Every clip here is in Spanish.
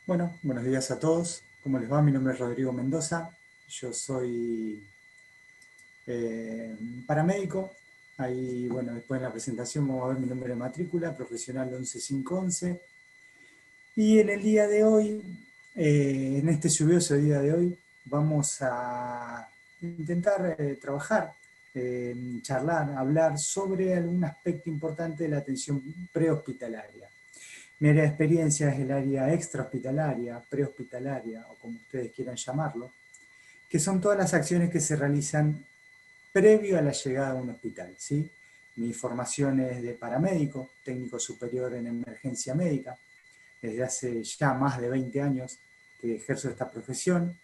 Bueno, buenos días a todos. ¿Cómo les va? Mi nombre es Rodrigo Mendoza. Yo soy paramédico. Ahí, bueno, después en la presentación vamos a ver mi número de matrícula, profesional 11511. Y en el día de hoy, en este lluvioso día de hoy, vamos a intentar trabajar, charlar, hablar sobre algún aspecto importante de la atención prehospitalaria. Mi área de experiencia es el área extrahospitalaria, prehospitalaria, o como ustedes quieran llamarlo, que son todas las acciones que se realizan previo a la llegada a un hospital, ¿sí? Mi formación es de paramédico, técnico superior en emergencia médica. Desde hace ya más de 20 años que ejerzo esta profesión.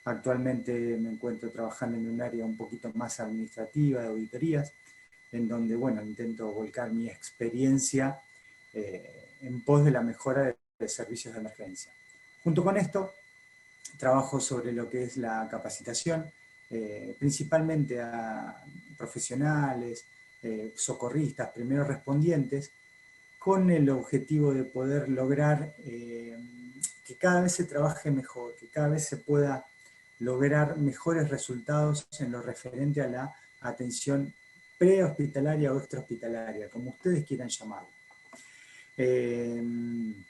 Actualmente me encuentro trabajando en un área un poquito más administrativa, de auditorías, en donde, bueno, intento volcar mi experiencia en pos de la mejora de servicios de emergencia. Junto con esto, trabajo sobre lo que es la capacitación, principalmente a profesionales, socorristas, primeros respondientes, con el objetivo de poder lograr que cada vez se trabaje mejor, que cada vez se pueda lograr mejores resultados en lo referente a la atención prehospitalaria o extrahospitalaria, como ustedes quieran llamarlo. En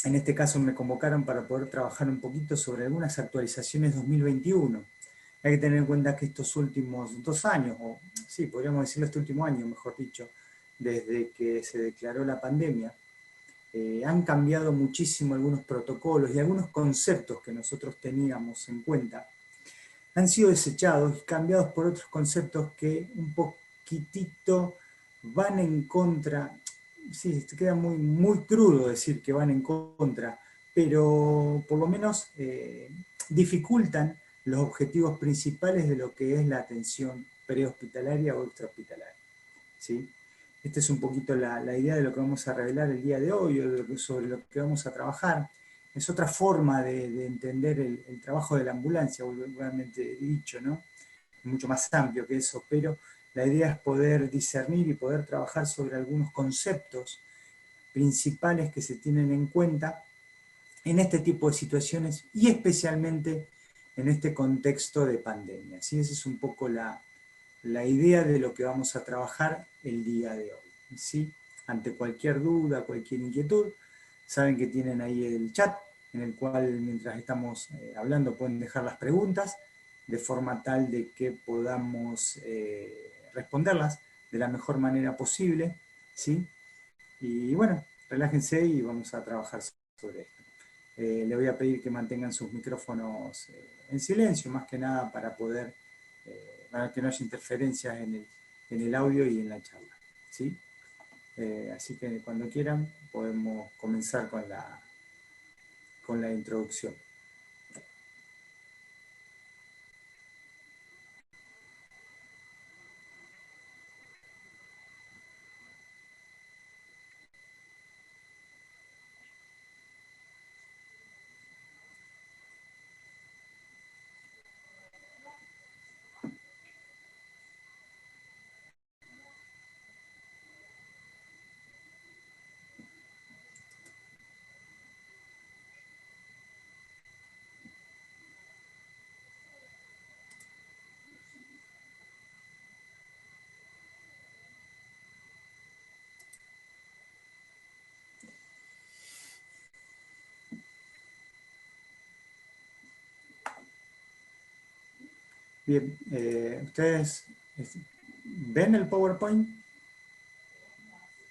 este caso me convocaron para poder trabajar un poquito sobre algunas actualizaciones 2021. Hay que tener en cuenta que estos últimos 2 años, o sí, podríamos decirlo este último año, mejor dicho, desde que se declaró la pandemia, han cambiado muchísimo algunos protocolos y algunos conceptos que nosotros teníamos en cuenta. Han sido desechados y cambiados por otros conceptos que un poquitito van en contra. Sí, te queda muy crudo decir que van en contra, pero por lo menos dificultan los objetivos principales de lo que es la atención prehospitalaria o extrahospitalaria, ¿sí? Esta es un poquito la idea de lo que vamos a revelar el día de hoy, o sobre lo que vamos a trabajar. Es otra forma de entender el trabajo de la ambulancia, vulgarmente dicho, ¿no? Es mucho más amplio que eso, pero la idea es poder discernir y poder trabajar sobre algunos conceptos principales que se tienen en cuenta en este tipo de situaciones y especialmente en este contexto de pandemia. ¿Sí? Esa es un poco la idea de lo que vamos a trabajar el día de hoy, ¿sí? Ante cualquier duda, cualquier inquietud, saben que tienen ahí el chat, en el cual mientras estamos hablando pueden dejar las preguntas, de forma tal de que podamos responderlas de la mejor manera posible, ¿sí? Y bueno, relájense y vamos a trabajar sobre esto. Le voy a pedir que mantengan sus micrófonos en silencio, más que nada para que no haya interferencias en el audio y en la charla, ¿sí? Así que cuando quieran podemos comenzar con la introducción. Bien, ¿ustedes ven el PowerPoint?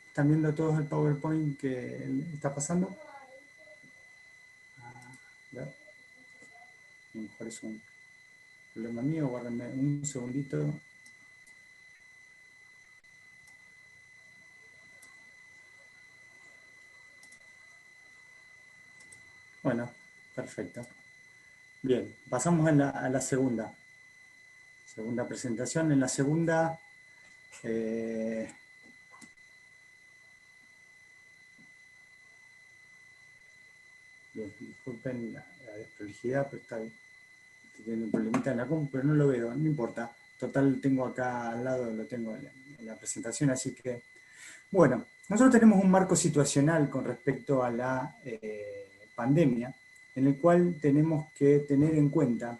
¿Están viendo todos el PowerPoint que está pasando? A ver, a lo mejor es un problema mío, guárdenme un segundito. Bueno, perfecto. Bien, pasamos a la segunda presentación. En la segunda, eh, bien, disculpen la desprolijidad, pero está bien. Estoy teniendo un problemita en la compu, pero no lo veo, no importa. Total, tengo acá al lado, lo tengo en la presentación, así que, bueno, nosotros tenemos un marco situacional con respecto a la pandemia, en el cual tenemos que tener en cuenta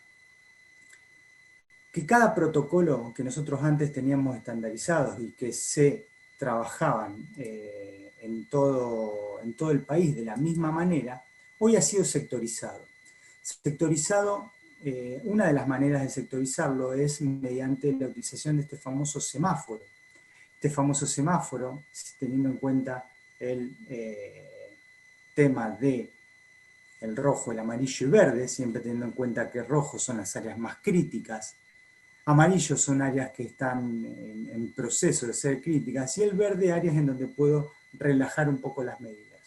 que cada protocolo que nosotros antes teníamos estandarizados y que se trabajaban en todo el país de la misma manera, hoy ha sido sectorizado. Sectorizado, una de las maneras de sectorizarlo es mediante la utilización de este famoso semáforo. Este famoso semáforo, teniendo en cuenta el tema de el rojo, el amarillo y verde, siempre teniendo en cuenta que rojo son las áreas más críticas, amarillos son áreas que están en proceso de ser críticas, y el verde áreas en donde puedo relajar un poco las medidas.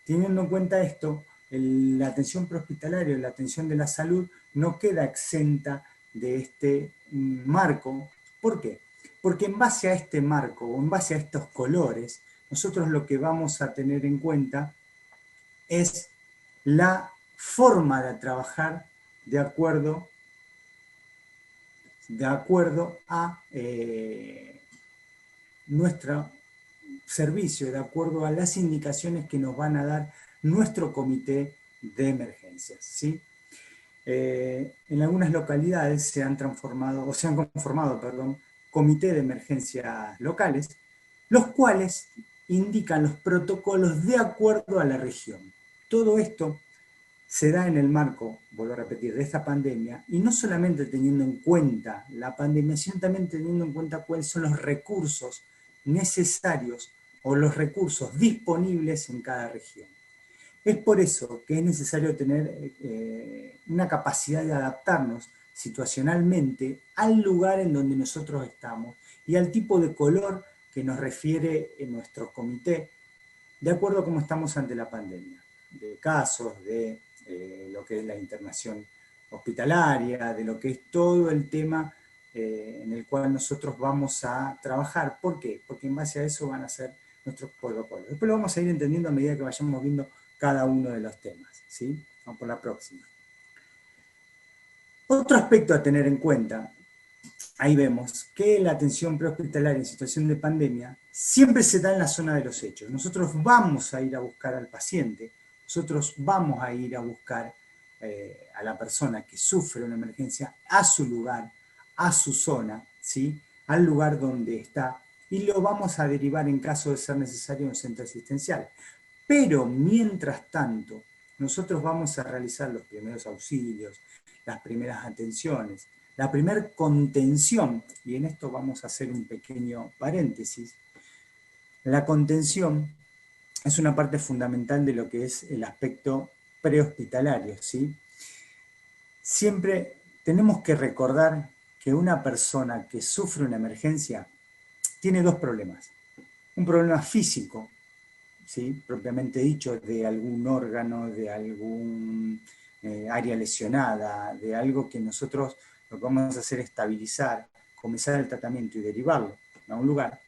Teniendo en cuenta esto, la atención prehospitalaria, la atención de la salud, no queda exenta de este marco. ¿Por qué? Porque en base a este marco, o en base a estos colores, nosotros lo que vamos a tener en cuenta es la forma de trabajar de acuerdo a nuestro servicio, de acuerdo a las indicaciones que nos van a dar nuestro comité de emergencias, ¿sí? En algunas localidades se han conformado, comités de emergencias locales, los cuales indican los protocolos de acuerdo a la región. Todo esto se da en el marco, vuelvo a repetir, de esta pandemia, y no solamente teniendo en cuenta la pandemia, sino también teniendo en cuenta cuáles son los recursos necesarios o los recursos disponibles en cada región. Es por eso que es necesario tener una capacidad de adaptarnos situacionalmente al lugar en donde nosotros estamos y al tipo de color que nos refiere en nuestro comité, de acuerdo a cómo estamos ante la pandemia, de casos, de lo que es la internación hospitalaria, de lo que es todo el tema en el cual nosotros vamos a trabajar. ¿Por qué? Porque en base a eso van a ser nuestros protocolos. Después lo vamos a ir entendiendo a medida que vayamos viendo cada uno de los temas, ¿sí? Vamos por la próxima. Otro aspecto a tener en cuenta, ahí vemos que la atención prehospitalaria en situación de pandemia siempre se da en la zona de los hechos. Nosotros vamos a ir a buscar al paciente, nosotros vamos a ir a buscar a la persona que sufre una emergencia a su lugar, a su zona, ¿sí? Al lugar donde está, y lo vamos a derivar en caso de ser necesario a un centro asistencial. Pero mientras tanto, nosotros vamos a realizar los primeros auxilios, las primeras atenciones, la primera contención, y en esto vamos a hacer un pequeño paréntesis. La contención es una parte fundamental de lo que es el aspecto prehospitalario, ¿sí? Siempre tenemos que recordar que una persona que sufre una emergencia tiene dos problemas. Un problema físico, ¿sí? Propiamente dicho, de algún órgano, de algún área lesionada, de algo que nosotros lo que vamos a hacer es estabilizar, comenzar el tratamiento y derivarlo a un lugar.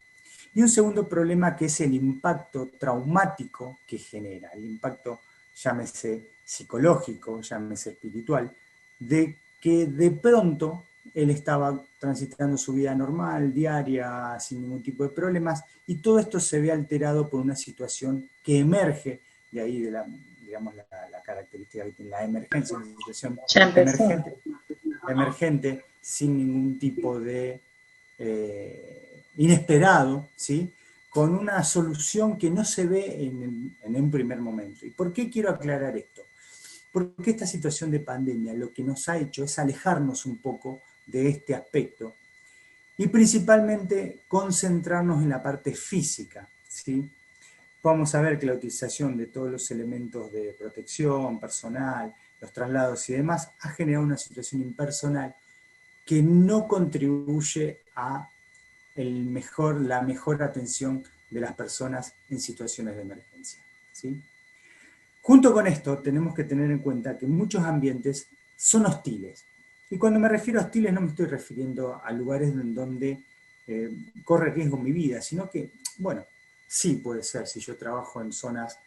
Y un segundo problema que es el impacto traumático que genera, el impacto, llámese psicológico, llámese espiritual, de que de pronto él estaba transitando su vida normal, diaria, sin ningún tipo de problemas, y todo esto se ve alterado por una situación que emerge, y ahí de digamos la característica que tiene la emergencia, una situación emergente sin ningún tipo de inesperado, ¿sí? Con una solución que no se ve en un primer momento. ¿Y por qué quiero aclarar esto? Porque esta situación de pandemia lo que nos ha hecho es alejarnos un poco de este aspecto y principalmente concentrarnos en la parte física, ¿sí? Vamos a ver que la utilización de todos los elementos de protección personal, los traslados y demás, ha generado una situación impersonal que no contribuye a la mejor atención de las personas en situaciones de emergencia, ¿sí? Junto con esto, tenemos que tener en cuenta que muchos ambientes son hostiles. Y cuando me refiero a hostiles, no me estoy refiriendo a lugares en donde corre riesgo mi vida, sino que, bueno, sí puede ser, si yo trabajo en zonas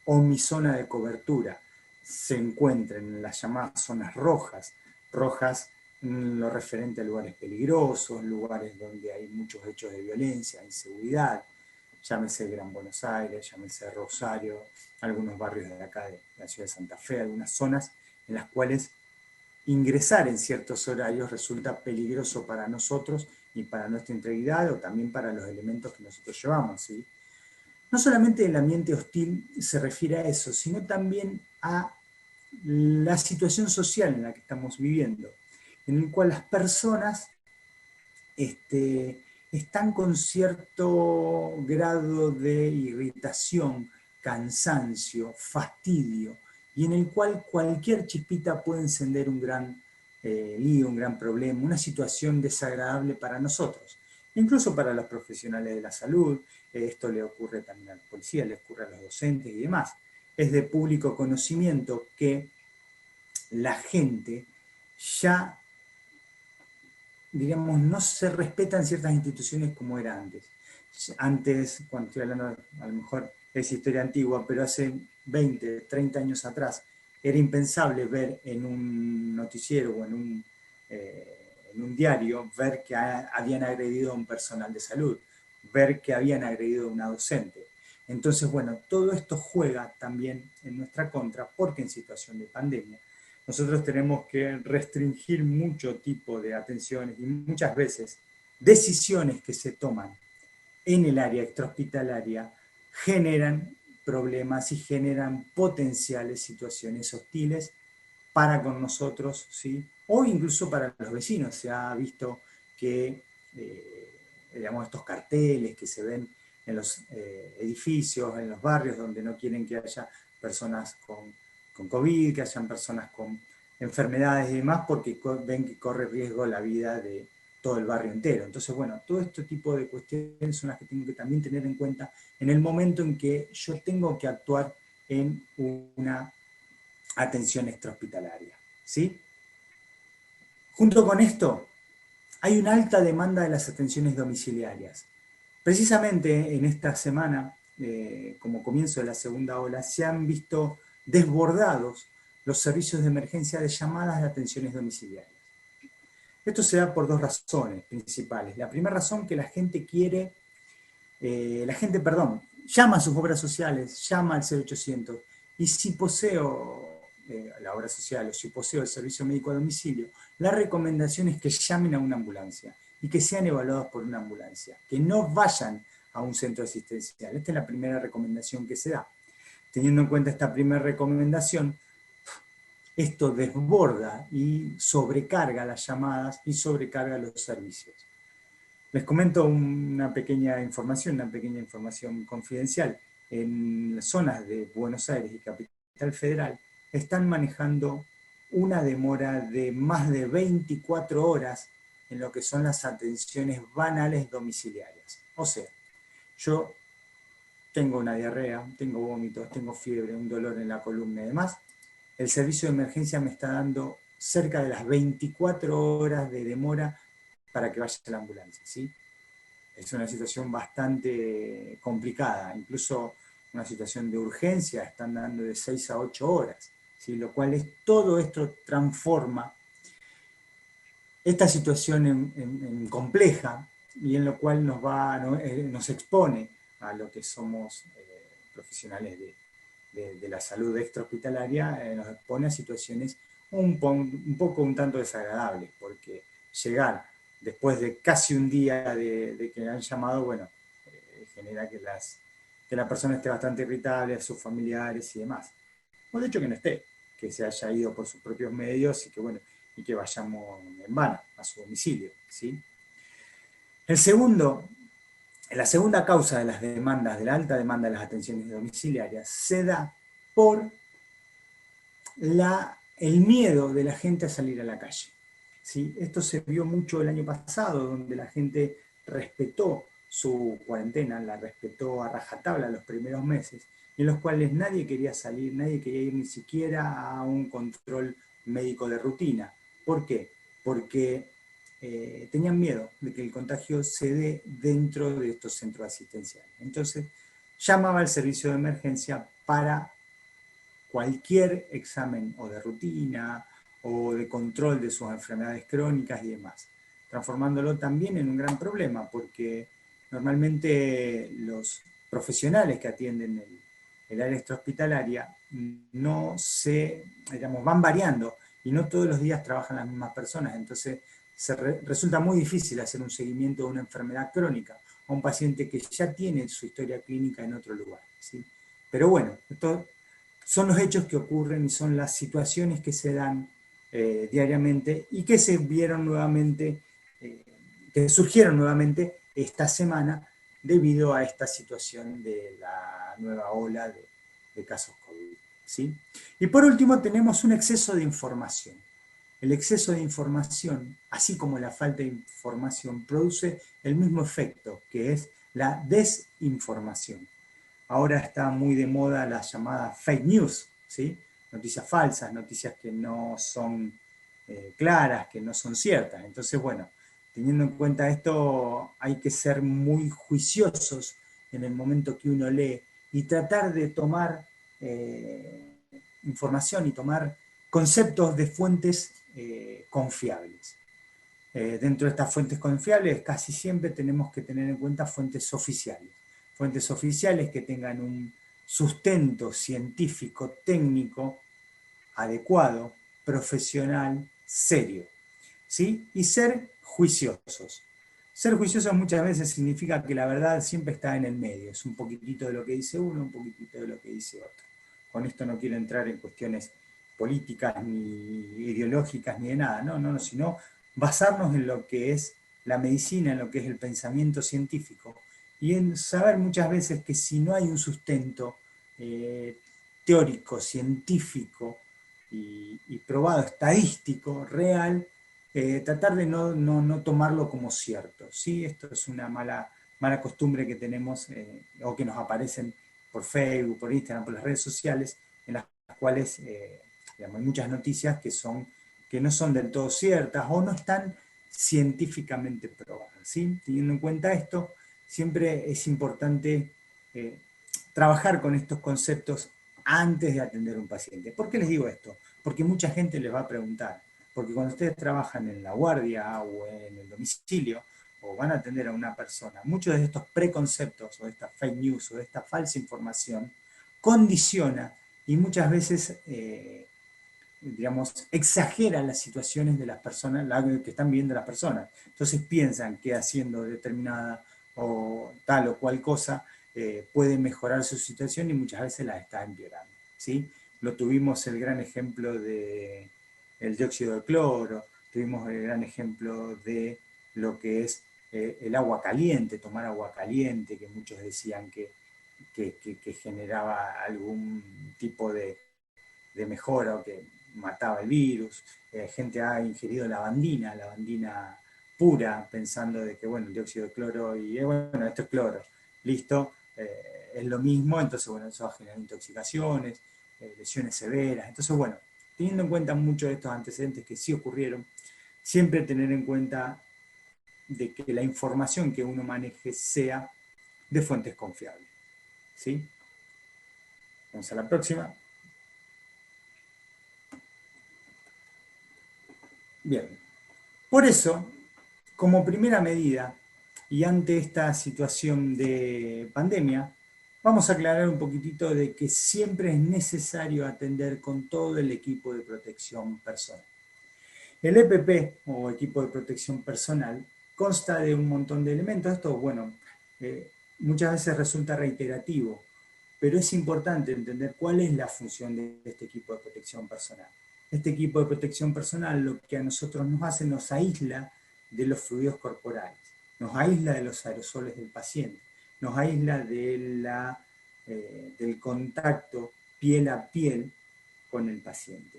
o mi zona de cobertura se encuentra en las llamadas zonas rojas, lo referente a lugares peligrosos, lugares donde hay muchos hechos de violencia, inseguridad, llámese Gran Buenos Aires, llámese Rosario, algunos barrios de acá de la ciudad de Santa Fe, algunas zonas en las cuales ingresar en ciertos horarios resulta peligroso para nosotros y para nuestra integridad o también para los elementos que nosotros llevamos, ¿sí? No solamente el ambiente hostil se refiere a eso, sino también a la situación social en la que estamos viviendo, en el cual las personas están con cierto grado de irritación, cansancio, fastidio, y en el cual cualquier chispita puede encender un gran lío, un gran problema, una situación desagradable para nosotros, incluso para los profesionales de la salud. Esto le ocurre también a la policía, le ocurre a los docentes y demás. Es de público conocimiento que la gente ya, digamos, no se respetan ciertas instituciones como era antes. Antes, cuando estoy hablando, a lo mejor es historia antigua, pero hace 20, 30 años atrás, era impensable ver en un noticiero o en un diario, ver que habían agredido a un personal de salud, ver que habían agredido a una docente. Entonces, bueno, todo esto juega también en nuestra contra, porque en situación de pandemia nosotros tenemos que restringir mucho tipo de atenciones y muchas veces decisiones que se toman en el área extrahospitalaria generan problemas y generan potenciales situaciones hostiles para con nosotros, ¿sí? O incluso para los vecinos. Se ha visto que, digamos, estos carteles que se ven en los edificios, en los barrios donde no quieren que haya personas con COVID, que hayan personas con enfermedades y demás, porque ven que corre riesgo la vida de todo el barrio entero. Entonces, bueno, todo este tipo de cuestiones son las que tengo que también tener en cuenta en el momento en que yo tengo que actuar en una atención extrahospitalaria, ¿sí? Junto con esto, hay una alta demanda de las atenciones domiciliarias. Precisamente en esta semana, como comienzo de la segunda ola, se han visto desbordados los servicios de emergencia de llamadas de atenciones domiciliarias. Esto se da por dos razones principales. La primera razón, que la gente llama a sus obras sociales, llama al 0800, y si poseo la obra social o si poseo el servicio médico a domicilio, la recomendación es que llamen a una ambulancia y que sean evaluados por una ambulancia, que no vayan a un centro asistencial. Esta es la primera recomendación que se da. Teniendo en cuenta esta primera recomendación, esto desborda y sobrecarga las llamadas y sobrecarga los servicios. Les comento una pequeña información confidencial. En zonas de Buenos Aires y Capital Federal están manejando una demora de más de 24 horas en lo que son las atenciones banales domiciliarias. O sea, yo tengo una diarrea, tengo vómitos, tengo fiebre, un dolor en la columna y demás. El servicio de emergencia me está dando cerca de las 24 horas de demora para que vaya a la ambulancia, ¿sí? Es una situación bastante complicada, incluso una situación de urgencia están dando de 6 a 8 horas, ¿sí? Lo cual todo esto transforma esta situación en compleja y en lo cual nos expone a lo que somos profesionales de la salud extrahospitalaria, nos expone a situaciones un tanto desagradables, porque llegar después de casi un día de que han llamado, bueno, genera que la persona esté bastante irritable, a sus familiares y demás. O de hecho que no esté, que se haya ido por sus propios medios y que, bueno, y que vayamos en vano a su domicilio, ¿sí? La segunda causa de las demandas, de la alta demanda de las atenciones domiciliarias, se da por el miedo de la gente a salir a la calle, ¿sí? Esto se vio mucho el año pasado, donde la gente respetó su cuarentena, la respetó a rajatabla los primeros meses, en los cuales nadie quería salir, nadie quería ir ni siquiera a un control médico de rutina. ¿Por qué? Porque tenían miedo de que el contagio se dé dentro de estos centros asistenciales. Entonces, llamaba al servicio de emergencia para cualquier examen o de rutina o de control de sus enfermedades crónicas y demás, transformándolo también en un gran problema, porque normalmente los profesionales que atienden el área extrahospitalaria no digamos, van variando y no todos los días trabajan las mismas personas, entonces resulta muy difícil hacer un seguimiento de una enfermedad crónica a un paciente que ya tiene su historia clínica en otro lugar, ¿sí? Pero bueno, estos son los hechos que ocurren y son las situaciones que se dan diariamente y que se vieron nuevamente, que surgieron nuevamente esta semana debido a esta situación de la nueva ola de casos COVID, ¿sí? Y por último tenemos un exceso de información. El exceso de información, así como la falta de información, produce el mismo efecto, que es la desinformación. Ahora está muy de moda la llamada fake news, ¿sí? Noticias falsas, noticias que no son claras, que no son ciertas. Entonces, bueno, teniendo en cuenta esto, hay que ser muy juiciosos en el momento que uno lee y tratar de tomar información y tomar conceptos de fuentes confiables. Dentro de estas fuentes confiables casi siempre tenemos que tener en cuenta fuentes oficiales que tengan un sustento científico, técnico, adecuado, profesional, serio, ¿sí? Y ser juiciosos. Ser juiciosos muchas veces significa que la verdad siempre está en el medio, es un poquitito de lo que dice uno, un poquitito de lo que dice otro. Con esto no quiero entrar en cuestiones políticas, ni ideológicas, ni de nada, no, sino basarnos en lo que es la medicina, en lo que es el pensamiento científico, y en saber muchas veces que si no hay un sustento teórico, científico y probado, estadístico, real, tratar de no tomarlo como cierto, ¿sí? Esto es una mala costumbre que tenemos o que nos aparecen por Facebook, por Instagram, por las redes sociales, en las cuales digamos, hay muchas noticias que no son del todo ciertas o no están científicamente probadas, ¿sí? Teniendo en cuenta esto, siempre es importante trabajar con estos conceptos antes de atender a un paciente. ¿Por qué les digo esto? Porque mucha gente les va a preguntar, porque cuando ustedes trabajan en la guardia o en el domicilio, o van a atender a una persona, muchos de estos preconceptos o de esta fake news o de esta falsa información condiciona y muchas veces, digamos, exagera las situaciones de las personas, que están viendo las personas. Entonces piensan que haciendo determinada o tal o cual cosa puede mejorar su situación y muchas veces la está empeorando, ¿sí? Lo tuvimos el gran ejemplo del dióxido de cloro, tuvimos el gran ejemplo de lo que es el agua caliente, tomar agua caliente, que muchos decían que generaba algún tipo de mejora o que mataba el virus. Gente ha ingerido lavandina pura, pensando de que, bueno, el dióxido de cloro y, bueno, esto es cloro, listo, es lo mismo, entonces, bueno, eso va a generar intoxicaciones, lesiones severas. Entonces, bueno, teniendo en cuenta muchos de estos antecedentes que sí ocurrieron, siempre tener en cuenta de que la información que uno maneje sea de fuentes confiables, ¿sí? Vamos a la próxima. Bien, por eso, como primera medida, y ante esta situación de pandemia, vamos a aclarar un poquitito de que siempre es necesario atender con todo el equipo de protección personal. El EPP, o equipo de protección personal, consta de un montón de elementos. Esto, bueno, muchas veces resulta reiterativo, pero es importante entender cuál es la función de este equipo de protección personal. Este equipo de protección personal lo que a nosotros nos hace, nos aísla de los fluidos corporales, nos aísla de los aerosoles del paciente, nos aísla del contacto piel a piel con el paciente.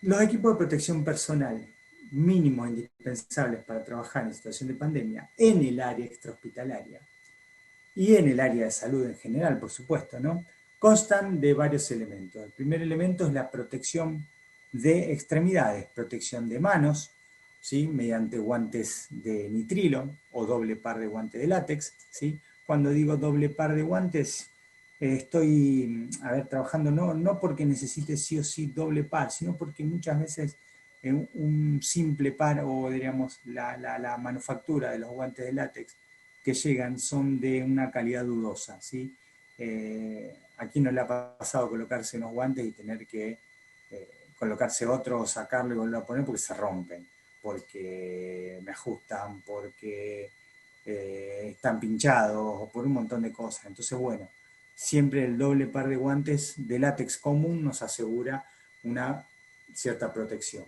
Los equipos de protección personal mínimos indispensables para trabajar en situación de pandemia en el área extrahospitalaria y en el área de salud en general, por supuesto, ¿no? Constan de varios elementos. El primer elemento es la protección de extremidades, protección de manos, ¿sí? Mediante guantes de nitrilo o doble par de guantes de látex, ¿sí? Cuando digo doble par de guantes, estoy, trabajando no porque necesite sí o sí doble par, sino porque muchas veces un simple par o, diríamos, la manufactura de los guantes de látex, que llegan son de una calidad dudosa, ¿sí? Aquí no le ha pasado colocarse unos guantes y tener que colocarse otro, sacarlo y volver a poner porque se rompen, porque me ajustan, porque están pinchados o por un montón de cosas. Entonces, bueno, siempre el doble par de guantes de látex común nos asegura una cierta protección.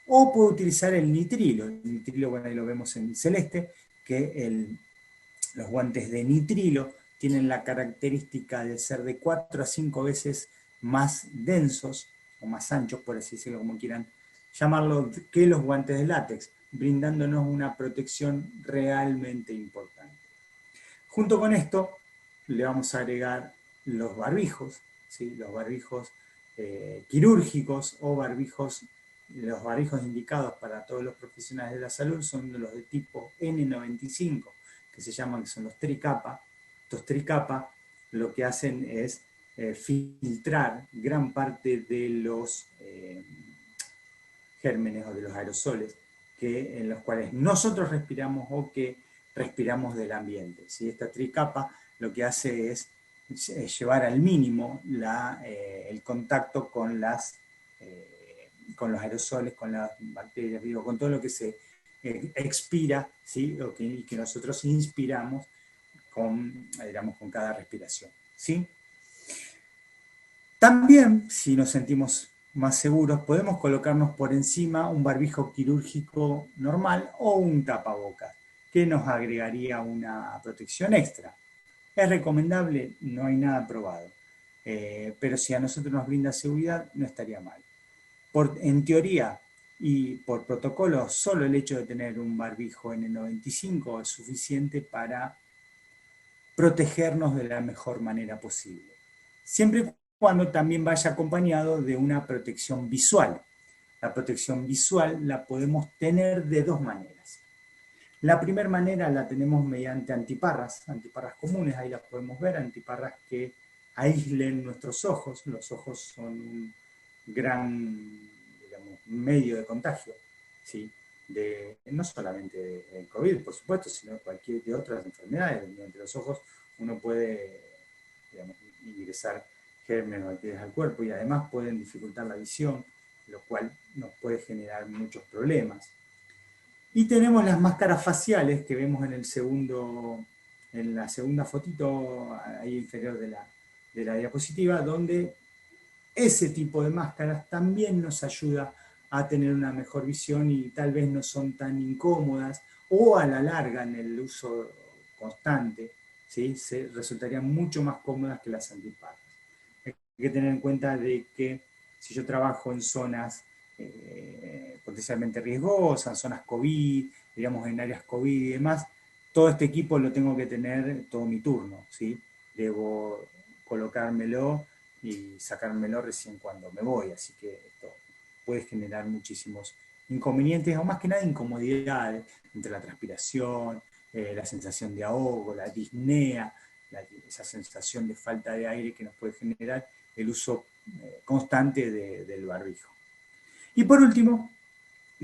O puedo utilizar el nitrilo. El nitrilo, bueno, ahí lo vemos en celeste, que los guantes de nitrilo tienen la característica de ser de 4 a 5 veces más densos, o más anchos, por así decirlo, como quieran llamarlo, que los guantes de látex, brindándonos una protección realmente importante. Junto con esto, le vamos a agregar los barbijos, ¿sí? Los barbijos quirúrgicos o los barbijos indicados para todos los profesionales de la salud son los de tipo N95, que se llaman, que son los tricapa. Estos tricapa lo que hacen es filtrar gran parte de los gérmenes o de los aerosoles en los cuales nosotros respiramos o que respiramos del ambiente. ¿Sí? Esta tricapa lo que hace es llevar al mínimo el contacto con los aerosoles, con las bacterias, digo, con todo lo que se expira, ¿sí? y que nosotros inspiramos digamos, con cada respiración. ¿Sí? También, si nos sentimos más seguros, podemos colocarnos por encima un barbijo quirúrgico normal o un tapabocas, que nos agregaría una protección extra. ¿Es recomendable? No hay nada probado. Pero si a nosotros nos brinda seguridad, no estaría mal. En teoría y por protocolo, solo el hecho de tener un barbijo N95 es suficiente para protegernos de la mejor manera posible. Siempre y cuando también vaya acompañado de una protección visual. La protección visual la podemos tener de dos maneras. La primera manera la tenemos mediante antiparras comunes, ahí las podemos ver, antiparras que aíslen nuestros ojos. Los ojos son un gran, digamos, medio de contagio, ¿sí? No solamente de COVID, por supuesto, sino de otras enfermedades. Mediante los ojos uno puede, digamos, ingresar gérmenes o bacterias al cuerpo y además pueden dificultar la visión, lo cual nos puede generar muchos problemas. Y tenemos las máscaras faciales que vemos en la segunda fotito ahí inferior de la diapositiva, donde ese tipo de máscaras también nos ayuda a tener una mejor visión y tal vez no son tan incómodas o a la larga en el uso constante, ¿sí? Resultarían mucho más cómodas que las antiparras. Hay que tener en cuenta de que si yo trabajo en zonas potencialmente riesgosas, zonas COVID, digamos en áreas COVID y demás, todo este equipo lo tengo que tener todo mi turno, ¿sí? Debo colocármelo y sacármelo recién cuando me voy, así que esto puede generar muchísimos inconvenientes o más que nada incomodidades entre la transpiración, la sensación de ahogo, la disnea, esa sensación de falta de aire que nos puede generar el uso constante del barbijo. Y por último,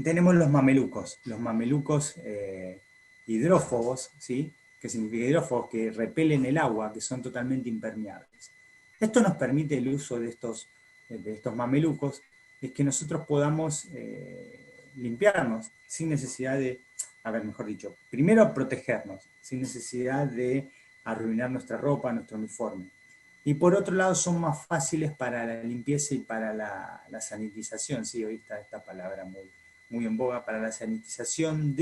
tenemos los mamelucos hidrófobos, ¿sí? ¿Qué significa hidrófobos? Que repelen el agua, que son totalmente impermeables. Esto nos permite el uso de estos mamelucos, es que nosotros podamos limpiarnos sin necesidad de, mejor dicho, primero protegernos, sin necesidad de arruinar nuestra ropa, nuestro uniforme. Y por otro lado son más fáciles para la limpieza y para la sanitización, sí, hoy está esta palabra muy en boga, para la sanitización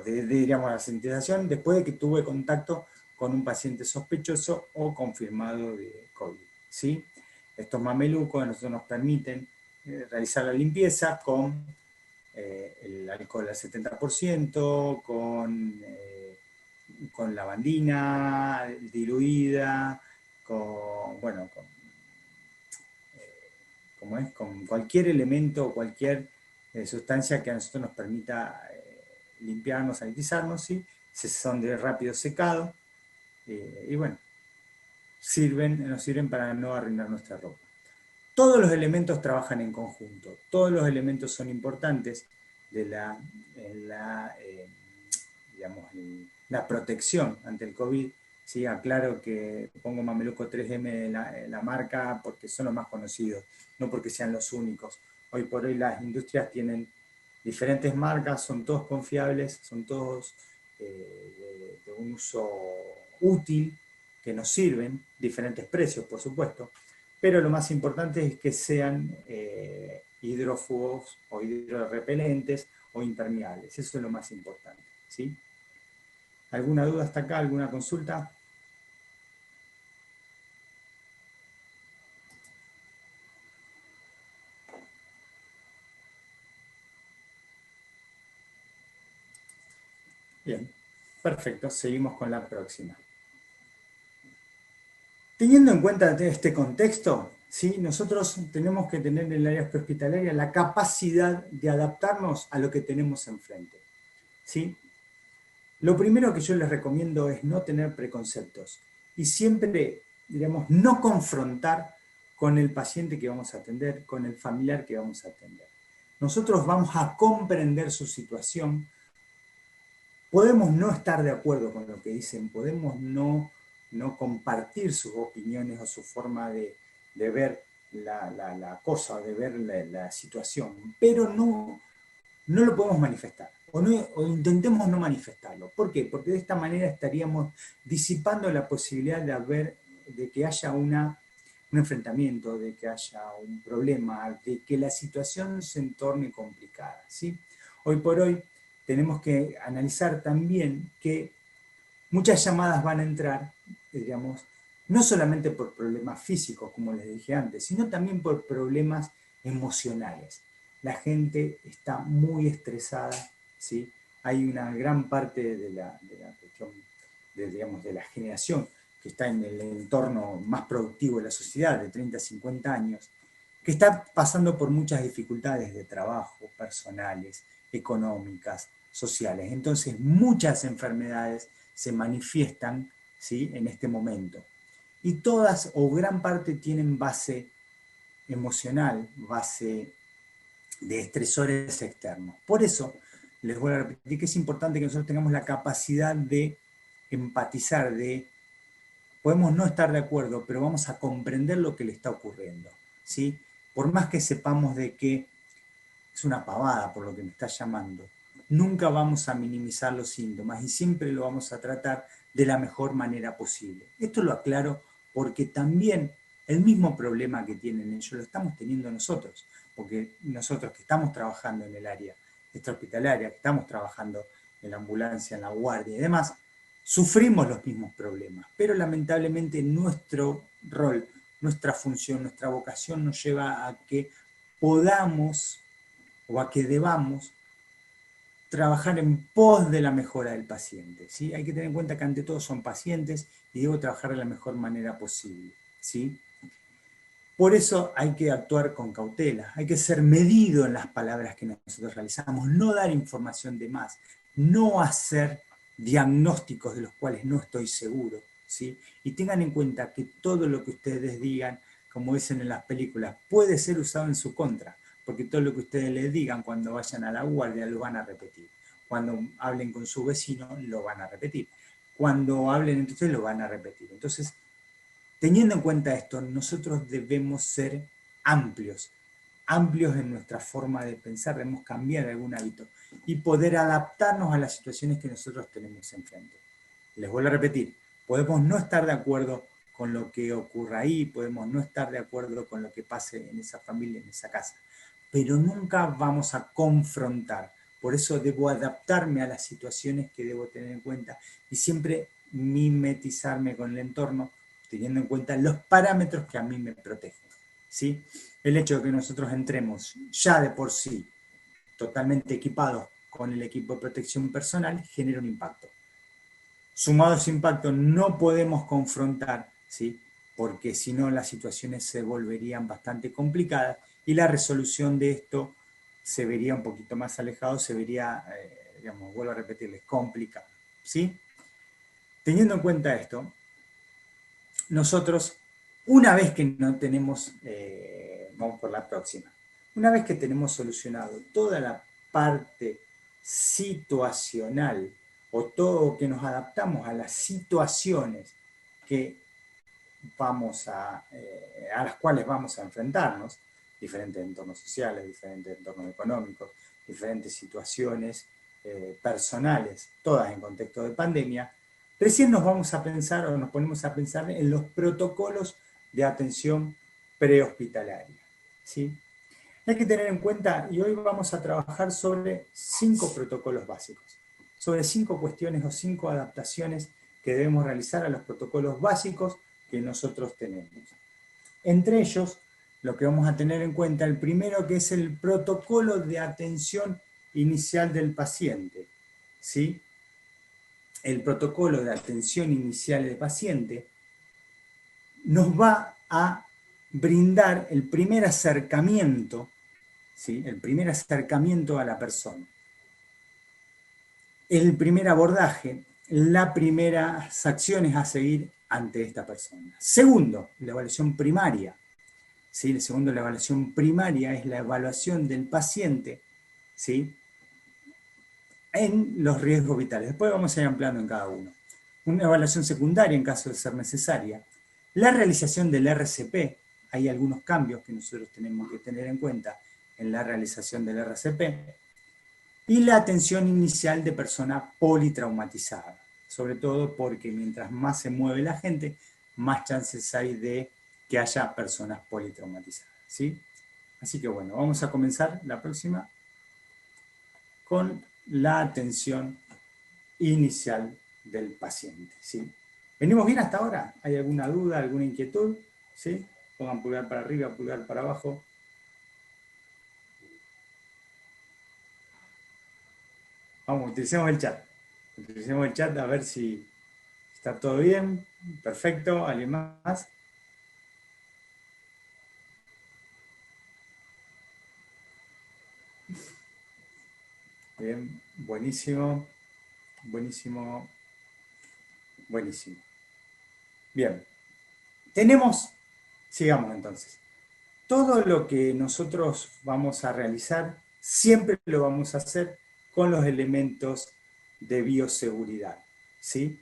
diríamos, la sanitización después de que tuve contacto con un paciente sospechoso o confirmado de COVID, ¿sí? Estos mamelucos a nosotros nos permiten realizar la limpieza con el alcohol al 70%, con lavandina diluida, con cualquier elemento o cualquier sustancia que a nosotros nos permita limpiarnos, sanitizarnos, ¿sí? Son de rápido secado, y bueno, nos sirven para no arruinar nuestra ropa. Todos los elementos trabajan en conjunto, todos los elementos son importantes en la digamos, la protección ante el COVID. Sí, aclaro que pongo Mameluco 3M la marca porque son los más conocidos, no porque sean los únicos. Hoy por hoy las industrias tienen diferentes marcas, son todos confiables, son todos de un uso útil, que nos sirven, diferentes precios por supuesto, pero lo más importante es que sean hidrófugos o hidrorrepelentes o impermeables, eso es lo más importante, ¿sí? ¿Alguna duda hasta acá? ¿Alguna consulta? Bien, perfecto, seguimos con la próxima. Teniendo en cuenta este contexto, ¿sí? Nosotros tenemos que tener en el área prehospitalaria la capacidad de adaptarnos a lo que tenemos enfrente, ¿sí? Lo primero que yo les recomiendo es no tener preconceptos y siempre, digamos, no confrontar con el paciente que vamos a atender, con el familiar que vamos a atender. Nosotros vamos a comprender su situación. Podemos no estar de acuerdo con lo que dicen, podemos no compartir sus opiniones o su forma de ver la cosa, de ver la situación, pero no lo podemos manifestar, o intentemos no manifestarlo. ¿Por qué? Porque de esta manera estaríamos disipando la posibilidad de que haya un enfrentamiento, de que haya un problema, de que la situación se torne complicada, ¿sí? Hoy por hoy tenemos que analizar también que muchas llamadas van a entrar, digamos, no solamente por problemas físicos, como les dije antes, sino también por problemas emocionales. La gente está muy estresada, ¿sí? Hay una gran parte de la cuestión, digamos, de la generación que está en el entorno más productivo de la sociedad, de 30 a 50 años, que está pasando por muchas dificultades de trabajo, personales, económicas, sociales. Entonces, muchas enfermedades se manifiestan, ¿sí?, en este momento. Y todas o gran parte tienen base emocional, base de estresores externos. Por eso, les voy a repetir que es importante que nosotros tengamos la capacidad de empatizar, podemos no estar de acuerdo, pero vamos a comprender lo que le está ocurriendo, ¿sí? Por más que sepamos de que es una pavada por lo que me está llamando, nunca vamos a minimizar los síntomas y siempre lo vamos a tratar de la mejor manera posible. Esto lo aclaro porque también el mismo problema que tienen ellos lo estamos teniendo nosotros, porque nosotros que estamos trabajando en el área extrahospitalaria, que estamos trabajando en la ambulancia, en la guardia y demás, sufrimos los mismos problemas, pero lamentablemente nuestro rol, nuestra función, nuestra vocación nos lleva a que podamos o a que debamos trabajar en pos de la mejora del paciente, ¿sí? Hay que tener en cuenta que ante todo son pacientes y debo trabajar de la mejor manera posible, ¿sí? Por eso hay que actuar con cautela, hay que ser medido en las palabras que nosotros realizamos, no dar información de más, no hacer diagnósticos de los cuales no estoy seguro, ¿sí? Y tengan en cuenta que todo lo que ustedes digan, como dicen en las películas, puede ser usado en su contra, porque todo lo que ustedes les digan cuando vayan a la guardia lo van a repetir, cuando hablen con su vecino lo van a repetir, cuando hablen entre ustedes lo van a repetir. Entonces, teniendo en cuenta esto, nosotros debemos ser amplios, amplios en nuestra forma de pensar, debemos cambiar algún hábito y poder adaptarnos a las situaciones que nosotros tenemos enfrente. Les vuelvo a repetir, podemos no estar de acuerdo con lo que ocurra ahí, podemos no estar de acuerdo con lo que pase en esa familia, en esa casa, pero nunca vamos a confrontar. Por eso debo adaptarme a las situaciones que debo tener en cuenta y siempre mimetizarme con el entorno, teniendo en cuenta los parámetros que a mí me protegen, ¿sí? El hecho de que nosotros entremos ya de por sí totalmente equipados con el equipo de protección personal genera un impacto. Sumado a ese impacto no podemos confrontar, ¿sí?, porque si no las situaciones se volverían bastante complicadas y la resolución de esto se vería un poquito más alejado, se vería, digamos, vuelvo a repetirles, complicado, ¿sí? Teniendo en cuenta esto, nosotros, una vez que no tenemos, vamos por la próxima, una vez que tenemos solucionado toda la parte situacional o todo que nos adaptamos a las situaciones que a las cuales vamos a enfrentarnos, diferentes entornos sociales, diferentes entornos económicos, diferentes situaciones personales, todas en contexto de pandemia, recién nos vamos a pensar o nos ponemos a pensar en los protocolos de atención prehospitalaria, ¿sí? Hay que tener en cuenta, y hoy vamos a trabajar sobre 5 protocolos básicos, sobre 5 cuestiones o 5 adaptaciones que debemos realizar a los protocolos básicos que nosotros tenemos. Entre ellos, lo que vamos a tener en cuenta, el primero que es el protocolo de atención inicial del paciente, ¿sí? El protocolo de atención inicial del paciente nos va a brindar el primer acercamiento, ¿sí? El primer acercamiento a la persona. El primer abordaje, las primeras acciones a seguir ante esta persona. Segundo, la evaluación primaria. ¿Sí? El segundo, la evaluación primaria es la evaluación del paciente, ¿sí? En los riesgos vitales. Después vamos a ir ampliando en cada uno. Una evaluación secundaria en caso de ser necesaria. La realización del RCP. Hay algunos cambios que nosotros tenemos que tener en cuenta en la realización del RCP. Y la atención inicial de persona politraumatizada. Sobre todo porque mientras más se mueve la gente, más chances hay de que haya personas politraumatizadas, ¿sí? Así que bueno, vamos a comenzar la próxima con la atención inicial del paciente, ¿sí? ¿Venimos bien hasta ahora? ¿Hay alguna duda, alguna inquietud? ¿Sí? Pongan pulgar para arriba, pulgar para abajo. Vamos, utilicemos el chat. Utilicemos el chat a ver si está todo bien. Perfecto. ¿Alguien más? Bien, buenísimo. Buenísimo. Buenísimo. Bien. Sigamos entonces. Todo lo que nosotros vamos a realizar, siempre lo vamos a hacer con los elementos de bioseguridad, ¿sí?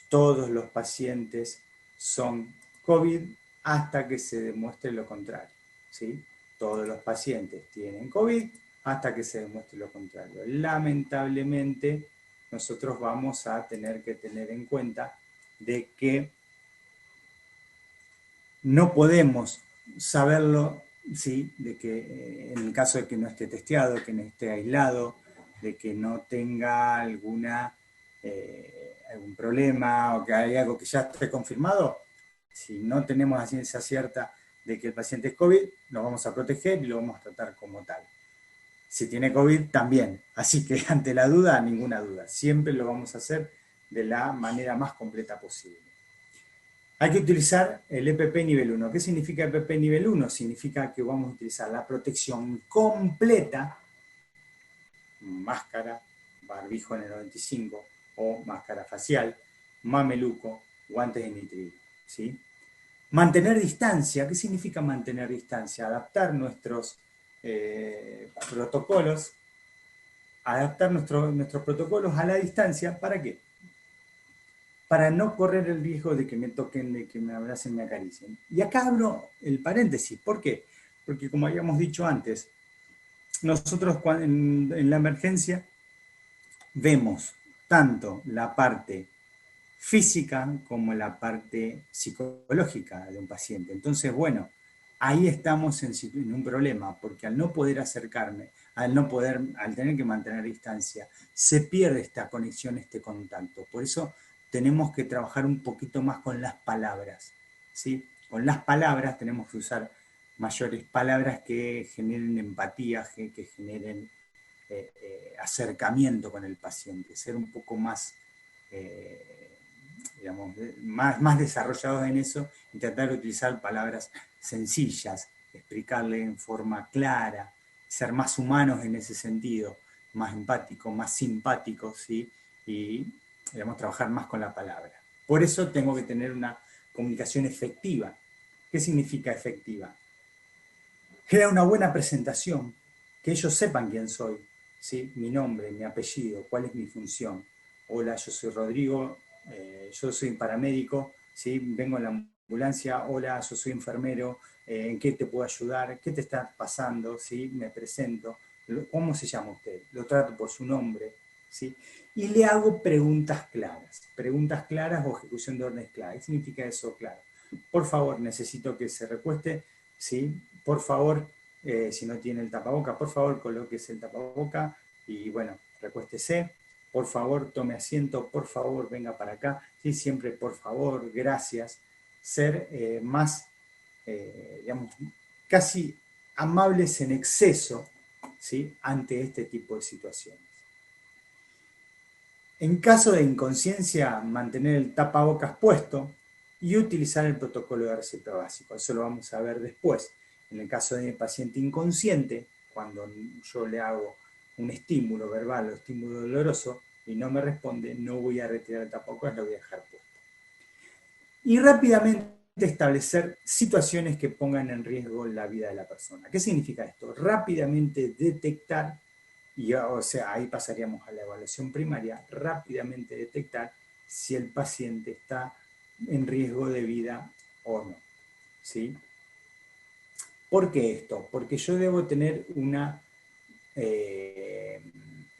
Todos los pacientes son COVID hasta que se demuestre lo contrario, ¿sí? Todos los pacientes tienen COVID hasta que se demuestre lo contrario. Lamentablemente, nosotros vamos a tener que tener en cuenta de que no podemos saberlo, ¿sí? De que en el caso de que no esté testeado, que no esté aislado, de que no tenga algún problema o que hay algo que ya esté confirmado, si no tenemos la ciencia cierta de que el paciente es COVID, lo vamos a proteger y lo vamos a tratar como tal. Si tiene COVID, también. Así que ante la duda, ninguna duda. Siempre lo vamos a hacer de la manera más completa posible. Hay que utilizar el EPP nivel 1. ¿Qué significa EPP nivel 1? Significa que vamos a utilizar la protección completa, máscara, barbijo N95 o máscara facial, mameluco, guantes de nitrilo, ¿sí? Mantener distancia. ¿Qué significa mantener distancia? Adaptar nuestros protocolos, nuestros protocolos a la distancia. ¿Para qué? Para no correr el riesgo de que me toquen, de que me abracen, me acaricien. Y acá abro el paréntesis. ¿Por qué? Porque como habíamos dicho antes, nosotros en la emergencia vemos tanto la parte física como la parte psicológica de un paciente. Entonces, bueno, ahí estamos en un problema, porque al no poder acercarme, al tener que mantener distancia, se pierde esta conexión, este contacto. Por eso tenemos que trabajar un poquito más con las palabras, ¿sí? Con las palabras tenemos que usar mayores palabras que generen empatía, que generen acercamiento con el paciente, ser un poco más, digamos, más desarrollados en eso y tratar de utilizar palabras sencillas, explicarle en forma clara, ser más humanos en ese sentido, más empáticos, más simpáticos, ¿sí? Y, digamos, trabajar más con la palabra. Por eso tengo que tener una comunicación efectiva. ¿Qué significa efectiva? Crear una buena presentación, que ellos sepan quién soy, ¿sí? Mi nombre, mi apellido, cuál es mi función, hola, yo soy Rodrigo, yo soy paramédico, ¿sí? Vengo en la ambulancia, hola, yo soy enfermero, ¿en qué te puedo ayudar? ¿Qué te está pasando? ¿Sí? Me presento. ¿Cómo se llama usted? Lo trato por su nombre, ¿sí? Y le hago preguntas claras o ejecución de órdenes claras. ¿Qué significa eso? Claro. Por favor, necesito que se recueste, ¿sí? Por favor, si no tiene el tapaboca, por favor, colóquese el tapaboca y bueno, recuéstese. Por favor, tome asiento, por favor, venga para acá. ¿Sí? Siempre, por favor, gracias. Ser más, digamos, casi amables en exceso, ¿sí? Ante este tipo de situaciones. En caso de inconsciencia, mantener el tapabocas puesto y utilizar el protocolo de RCP básico. Eso lo vamos a ver después. En el caso de paciente inconsciente, cuando yo le hago un estímulo verbal o estímulo doloroso y no me responde, no voy a retirar el tapabocas, lo voy a dejar puesto. Y rápidamente establecer situaciones que pongan en riesgo la vida de la persona. ¿Qué significa esto? Rápidamente detectar, y o sea, ahí pasaríamos a la evaluación primaria, rápidamente detectar si el paciente está en riesgo de vida o no. ¿Sí? ¿Por qué esto? Porque yo debo tener una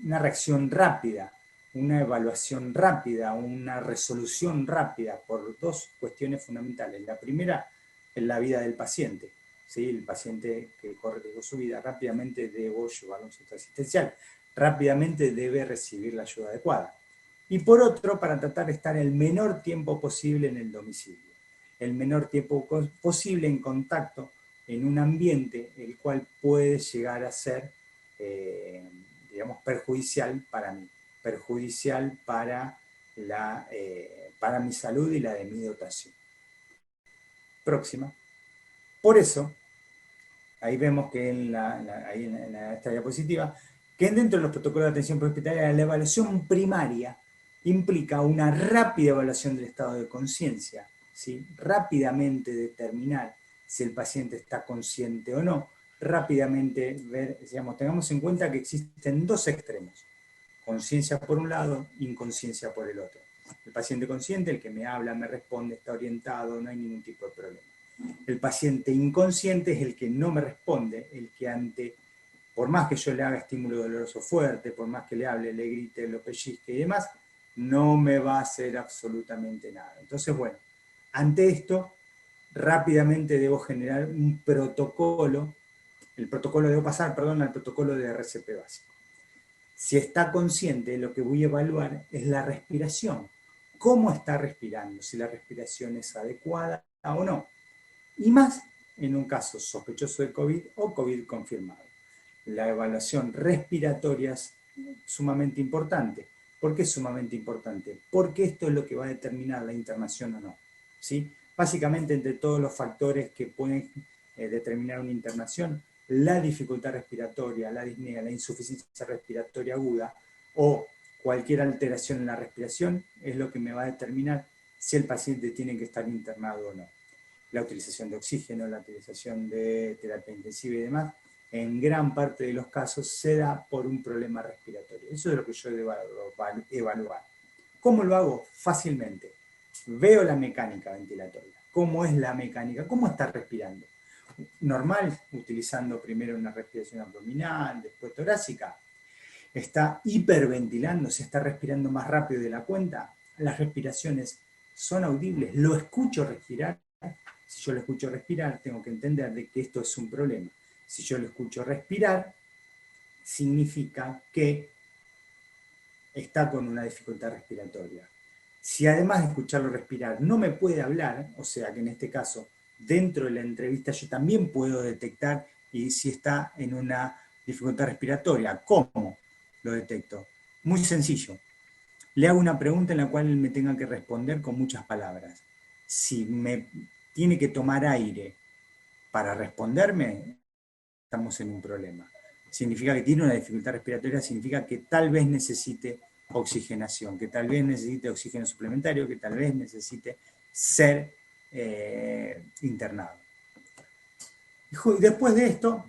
reacción rápida, una evaluación rápida, una resolución rápida por dos cuestiones fundamentales. La primera es la vida del paciente. ¿Sí? El paciente que corre riesgo su vida, rápidamente debo llevarlo a un centro asistencial, rápidamente debe recibir la ayuda adecuada. Y por otro, para tratar de estar el menor tiempo posible en el domicilio, el menor tiempo posible en contacto en un ambiente el cual puede llegar a ser digamos, perjudicial para mí, perjudicial para mi salud y la de mi dotación. Próxima. Por eso, ahí vemos que en esta diapositiva, que dentro de los protocolos de atención prehospitalaria, la evaluación primaria implica una rápida evaluación del estado de conciencia, ¿sí? Rápidamente determinar si el paciente está consciente o no, rápidamente ver, digamos, tengamos en cuenta que existen dos extremos, conciencia por un lado, inconsciencia por el otro. El paciente consciente, el que me habla, me responde, está orientado, no hay ningún tipo de problema. El paciente inconsciente es el que no me responde, el que por más que yo le haga estímulo doloroso fuerte, por más que le hable, le grite, lo pellizque y demás, no me va a hacer absolutamente nada. Entonces, bueno, ante esto, rápidamente debo generar un protocolo, el protocolo debo pasar, perdón, al protocolo de RCP básico. Si está consciente, lo que voy a evaluar es la respiración. ¿Cómo está respirando? Si la respiración es adecuada o no. Y más en un caso sospechoso de COVID o COVID confirmado. La evaluación respiratoria es sumamente importante. ¿Por qué es sumamente importante? Porque esto es lo que va a determinar la internación o no. ¿Sí? Básicamente, entre todos los factores que pueden determinar una internación, la dificultad respiratoria, la disnea, la insuficiencia respiratoria aguda o cualquier alteración en la respiración es lo que me va a determinar si el paciente tiene que estar internado o no. La utilización de oxígeno, la utilización de terapia intensiva y demás, en gran parte de los casos se da por un problema respiratorio. Eso es lo que yo debo evaluar. ¿Cómo lo hago? Fácilmente. Veo la mecánica ventilatoria. ¿Cómo es la mecánica? ¿Cómo está respirando? Normal, utilizando primero una respiración abdominal, después torácica. Está hiperventilando, se está respirando más rápido de la cuenta. Las respiraciones son audibles. Lo escucho respirar. Si yo lo escucho respirar, tengo que entender de que esto es un problema. Si yo lo escucho respirar, significa que está con una dificultad respiratoria. Si además de escucharlo respirar no me puede hablar, o sea que en este caso dentro de la entrevista yo también puedo detectar y si está en una dificultad respiratoria. ¿Cómo lo detecto? Muy sencillo. Le hago una pregunta en la cual él me tenga que responder con muchas palabras. Si me tiene que tomar aire para responderme, estamos en un problema. Significa que tiene una dificultad respiratoria, significa que tal vez necesite oxigenación, que tal vez necesite oxígeno suplementario, que tal vez necesite ser internado. Y después de esto,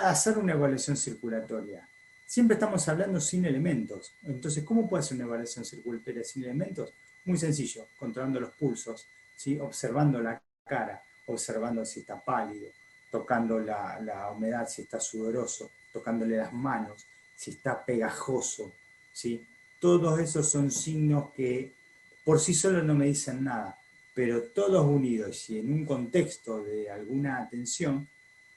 hacer una evaluación circulatoria. siempre estamos hablando sin elementos. Entonces, ¿cómo puede hacer una evaluación circulatoria sin elementos? Muy sencillo, controlando los pulsos, ¿sí? Observando la cara, observando si está pálido, tocando la humedad, si está sudoroso, tocándole las manos, si está pegajoso, ¿sí? Todos esos son signos que por sí solos no me dicen nada, pero todos unidos y en un contexto de alguna tensión,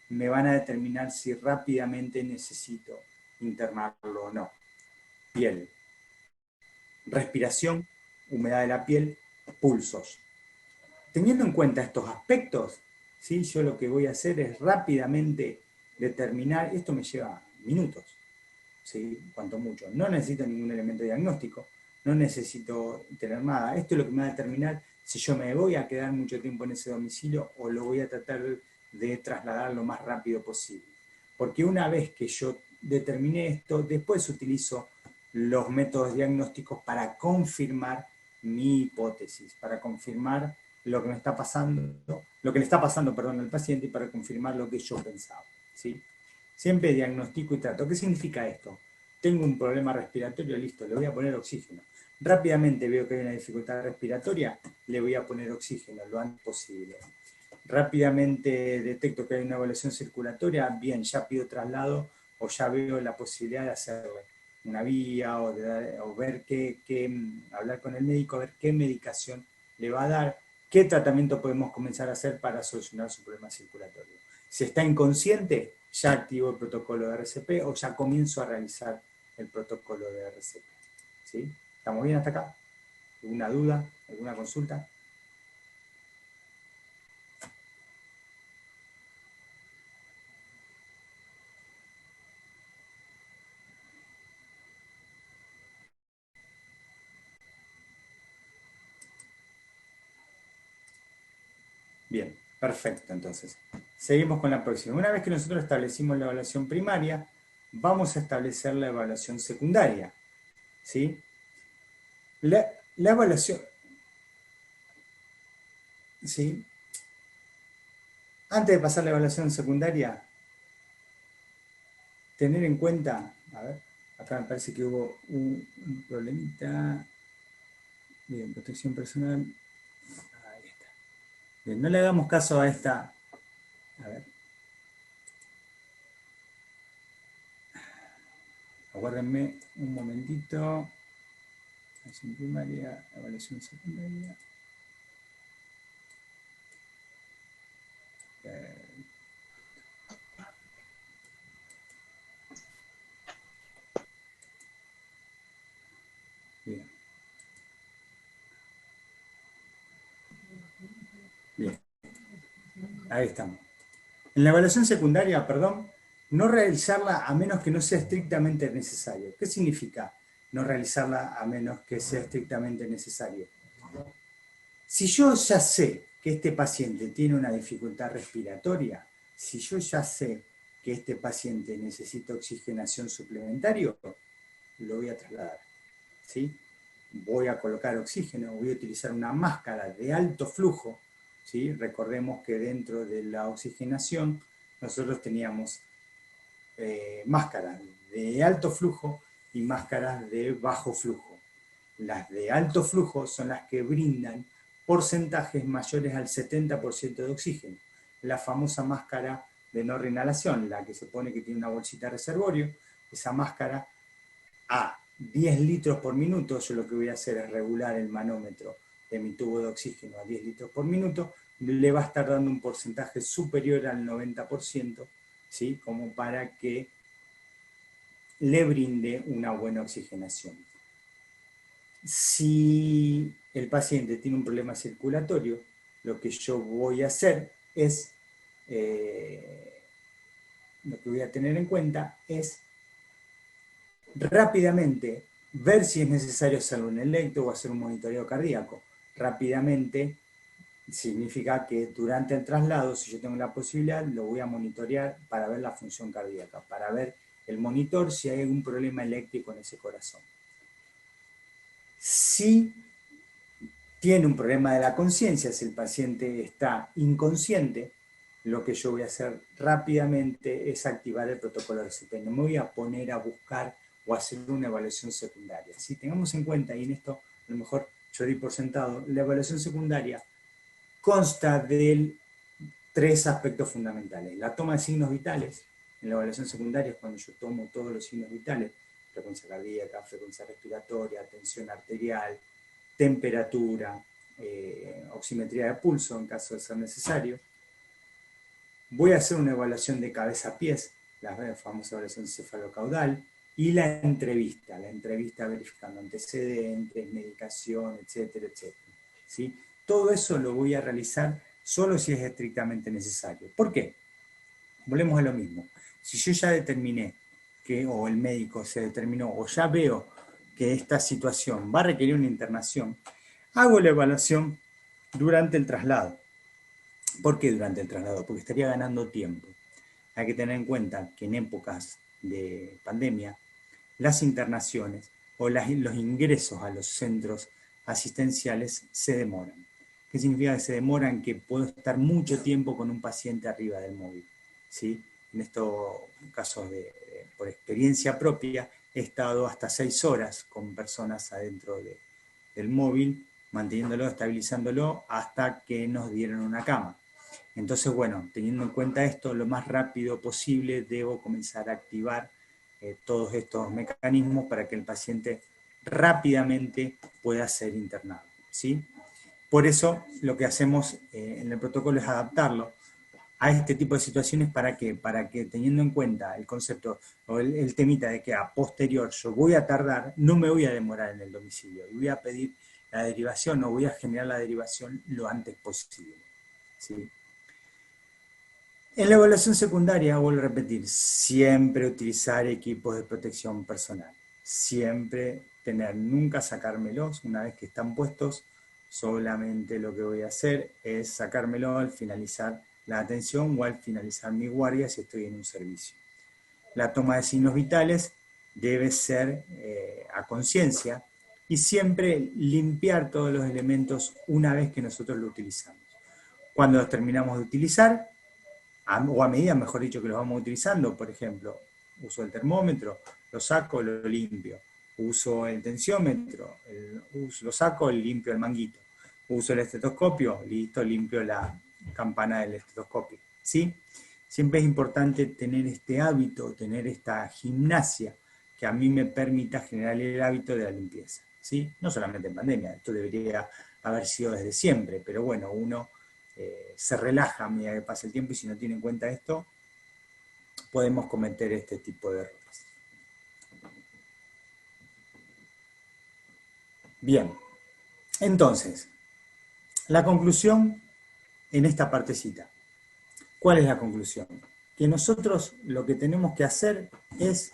me van a determinar si rápidamente necesito internarlo o no. Piel, respiración, humedad de la piel, pulsos. Teniendo en cuenta estos aspectos, ¿sí? Yo lo que voy a hacer es rápidamente determinar, esto me lleva minutos, ¿sí? Cuanto mucho. No necesito ningún elemento diagnóstico, no necesito tener nada. Esto es lo que me va a determinar si yo me voy a quedar mucho tiempo en ese domicilio o lo voy a tratar de trasladar lo más rápido posible. Porque una vez que yo determiné esto, después utilizo los métodos diagnósticos para confirmar mi hipótesis, para confirmar lo que me está pasando, lo que le está pasando, perdón, al paciente y para confirmar lo que yo pensaba, ¿sí? Siempre diagnostico y trato. ¿Qué significa esto? Tengo un problema respiratorio, listo, le voy a poner oxígeno. Rápidamente veo que hay una dificultad respiratoria, le voy a poner oxígeno lo antes posible. Rápidamente detecto que hay una evaluación circulatoria, bien, ya pido traslado o ya veo la posibilidad de hacerle una vía o ver hablar con el médico, a ver qué medicación le va a dar, qué tratamiento podemos comenzar a hacer para solucionar su problema circulatorio. Si está inconsciente, ya activo el protocolo de RCP o ya comienzo a realizar el protocolo de RCP. ¿Sí? ¿Estamos bien hasta acá? ¿Alguna duda? ¿Alguna consulta? Bien, perfecto, entonces. Seguimos con la próxima. Una vez que nosotros establecimos la evaluación primaria, vamos a establecer la evaluación secundaria. ¿Sí? La evaluación... ¿Sí? Antes de pasar a la evaluación secundaria, tener en cuenta... A ver, acá me parece que hubo un problemita. Bien, protección personal. Ahí está. Bien, no le hagamos caso a esta... A ver. Aguárdenme un momentito. Evaluación primaria, evaluación secundaria. Bien. Bien. Ahí estamos. En la evaluación secundaria, perdón, no realizarla a menos que no sea estrictamente necesario. ¿Qué significa no realizarla a menos que sea estrictamente necesario? Si yo ya sé que este paciente tiene una dificultad respiratoria, si yo ya sé que este paciente necesita oxigenación suplementaria, lo voy a trasladar. ¿Sí? Voy a colocar oxígeno, voy a utilizar una máscara de alto flujo. ¿Sí? Recordemos que dentro de la oxigenación nosotros teníamos máscaras de alto flujo y máscaras de bajo flujo. Las de alto flujo son las que brindan porcentajes mayores al 70% de oxígeno. La famosa máscara de no reinhalación, la que se pone que tiene una bolsita de reservorio, esa máscara a 10 litros por minuto, yo lo que voy a hacer es regular el manómetro de mi tubo de oxígeno a 10 litros por minuto, le va a estar dando un porcentaje superior al 90%, ¿sí? Como para que le brinde una buena oxigenación. Si el paciente tiene un problema circulatorio, lo que yo voy a hacer es, lo que voy a tener en cuenta es rápidamente ver si es necesario hacer un electro o hacer un monitoreo cardíaco. Rápidamente significa que durante el traslado, si yo tengo la posibilidad, lo voy a monitorear para ver la función cardíaca, para ver el monitor si hay algún problema eléctrico en ese corazón. Si tiene un problema de la conciencia, si el paciente está inconsciente, lo que yo voy a hacer rápidamente es activar el protocolo RCP. No me voy a poner a buscar o hacer una evaluación secundaria. Si tengamos en cuenta, y en esto a lo mejor yo di por sentado, la evaluación secundaria consta de 3 aspectos fundamentales. La toma de signos vitales. En la evaluación secundaria es cuando yo tomo todos los signos vitales: frecuencia cardíaca, frecuencia respiratoria, tensión arterial, temperatura, oximetría de pulso en caso de ser necesario. Voy a hacer una evaluación de cabeza a pies, la famosa evaluación cefalocaudal, y la entrevista verificando antecedentes, medicación, etcétera, etcétera. ¿Sí? Todo eso lo voy a realizar solo si es estrictamente necesario. ¿Por qué? Volvemos a lo mismo. Si yo ya determiné que, o el médico se determinó, o ya veo que esta situación va a requerir una internación, hago la evaluación durante el traslado. ¿Por qué durante el traslado? Porque estaría ganando tiempo. Hay que tener en cuenta que en épocas de pandemia, las internaciones o los ingresos a los centros asistenciales se demoran. ¿Qué significa que se demoran? Que puedo estar mucho tiempo con un paciente arriba del móvil. ¿Sí? En estos casos por experiencia propia, he estado hasta 6 horas con personas adentro del móvil, manteniéndolo, estabilizándolo, hasta que nos dieron una cama. Entonces, bueno, teniendo en cuenta esto, lo más rápido posible debo comenzar a activar todos estos mecanismos para que el paciente rápidamente pueda ser internado, ¿sí? Por eso lo que hacemos en el protocolo es adaptarlo a este tipo de situaciones. ¿Para qué? Para que, teniendo en cuenta el concepto o el temita de que a posterior yo voy a tardar, no me voy a demorar en el domicilio y voy a pedir la derivación o voy a generar la derivación lo antes posible, ¿sí? En la evaluación secundaria, vuelvo a repetir, siempre utilizar equipos de protección personal. Siempre nunca sacármelos una vez que están puestos. Solamente lo que voy a hacer es sacármelo al finalizar la atención o al finalizar mi guardia si estoy en un servicio. La toma de signos vitales debe ser a conciencia y siempre limpiar todos los elementos una vez que nosotros lo utilizamos. Cuando los terminamos de utilizar, o a medida, mejor dicho, que los vamos utilizando, por ejemplo, uso el termómetro, lo saco, lo limpio. Uso el tensiómetro, lo saco, limpio el manguito. Uso el estetoscopio, listo, limpio la campana del estetoscopio. ¿Sí? Siempre es importante tener este hábito, tener esta gimnasia que a mí me permita generar el hábito de la limpieza. ¿Sí? No solamente en pandemia, esto debería haber sido desde siempre, pero bueno, uno se relaja a medida que pasa el tiempo y si no tiene en cuenta esto, podemos cometer este tipo de errores. Bien, entonces, la conclusión en esta partecita. ¿Cuál es la conclusión? Que nosotros lo que tenemos que hacer es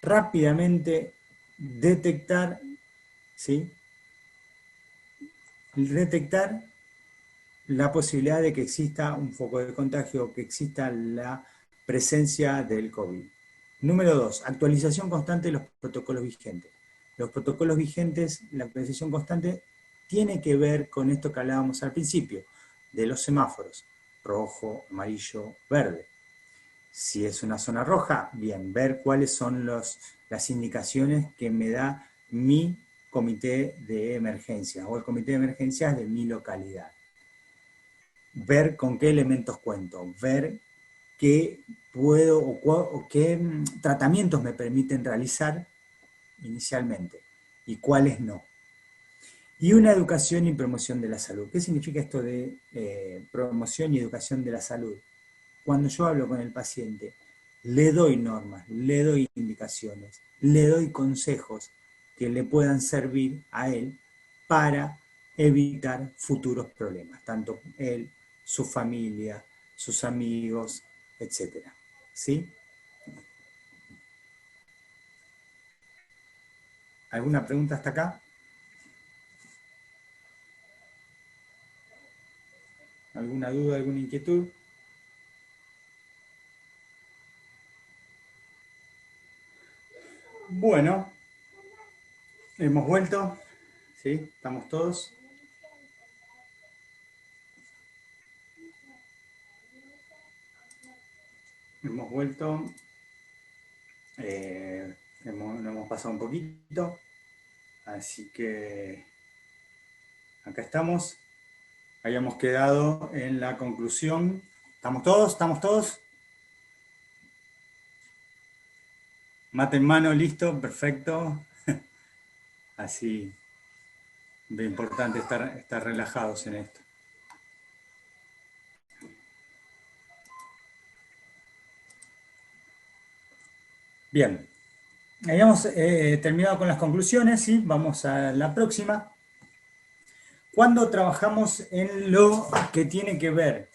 rápidamente detectar, ¿sí? Detectar la posibilidad de que exista un foco de contagio o que exista la presencia del COVID. Número 2, actualización constante de los protocolos vigentes. Los protocolos vigentes, la actualización constante, tiene que ver con esto que hablábamos al principio, de los semáforos, rojo, amarillo, verde. Si es una zona roja, bien, ver cuáles son las indicaciones que me da mi comité de emergencias o el comité de emergencias de mi localidad. Ver con qué elementos cuento, ver qué puedo o qué tratamientos me permiten realizar inicialmente y cuáles no. Y una educación y promoción de la salud. ¿Qué significa esto de promoción y educación de la salud? Cuando yo hablo con el paciente, le doy normas, le doy indicaciones, le doy consejos que le puedan servir a él para evitar futuros problemas, tanto él, su familia, sus amigos, etc. ¿Sí? ¿Alguna pregunta hasta acá? ¿Alguna duda, alguna inquietud? Bueno, hemos vuelto, ¿sí? ¿Estamos todos? Hemos vuelto, nos hemos pasado un poquito, así que acá estamos. Habíamos quedado en la conclusión. ¿Estamos todos? ¿Estamos todos? Mate en mano, listo, perfecto. Así, de importante estar relajados en esto. Bien, habíamos terminado con las conclusiones, ¿sí? Vamos a la próxima. Cuando trabajamos en lo que tiene que ver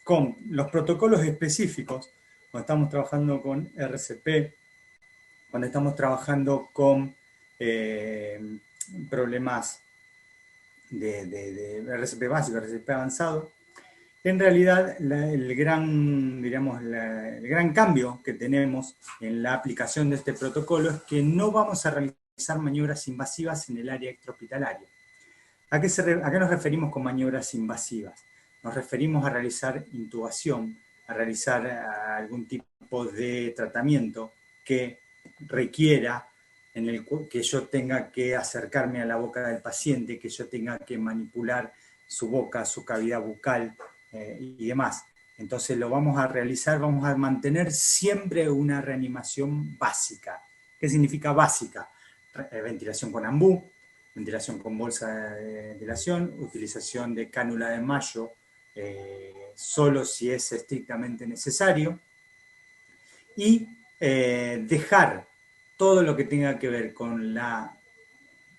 con los protocolos específicos, cuando estamos trabajando con RCP, cuando estamos trabajando con problemas de RCP básico, RCP avanzado, en realidad el gran cambio que tenemos en la aplicación de este protocolo es que no vamos a realizar maniobras invasivas en el área extrahospitalaria. ¿A qué nos referimos con maniobras invasivas? Nos referimos a realizar intubación, a realizar algún tipo de tratamiento que requiera que yo tenga que acercarme a la boca del paciente, que yo tenga que manipular su boca, su cavidad bucal y demás. Entonces lo vamos a realizar, vamos a mantener siempre una reanimación básica. ¿Qué significa básica? Ventilación con ambú, ventilación con bolsa de ventilación, utilización de cánula de mayo solo si es estrictamente necesario, y dejar todo lo que tenga que ver con la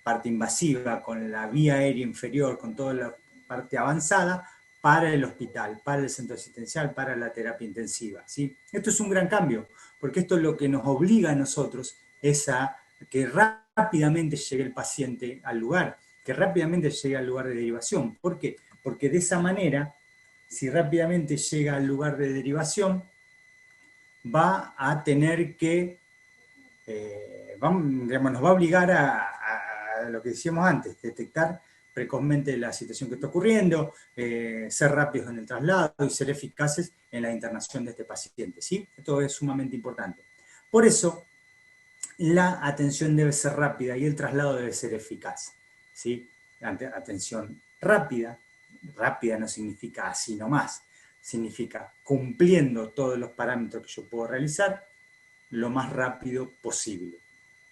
parte invasiva, con la vía aérea inferior, con toda la parte avanzada, para el hospital, para el centro asistencial, para la terapia intensiva, ¿sí? Esto es un gran cambio, porque esto lo que nos obliga a nosotros es a que rápidamente llegue el paciente al lugar, que rápidamente llegue al lugar de derivación. ¿Por qué? Porque de esa manera, si rápidamente llega al lugar de derivación, va a tener que, nos va a obligar a lo que decíamos antes, detectar precozmente la situación que está ocurriendo, ser rápidos en el traslado y ser eficaces en la internación de este paciente, ¿sí? Esto es sumamente importante. Por eso, la atención debe ser rápida y el traslado debe ser eficaz, ¿sí? Atención rápida, rápida no significa así nomás, significa cumpliendo todos los parámetros que yo puedo realizar lo más rápido posible.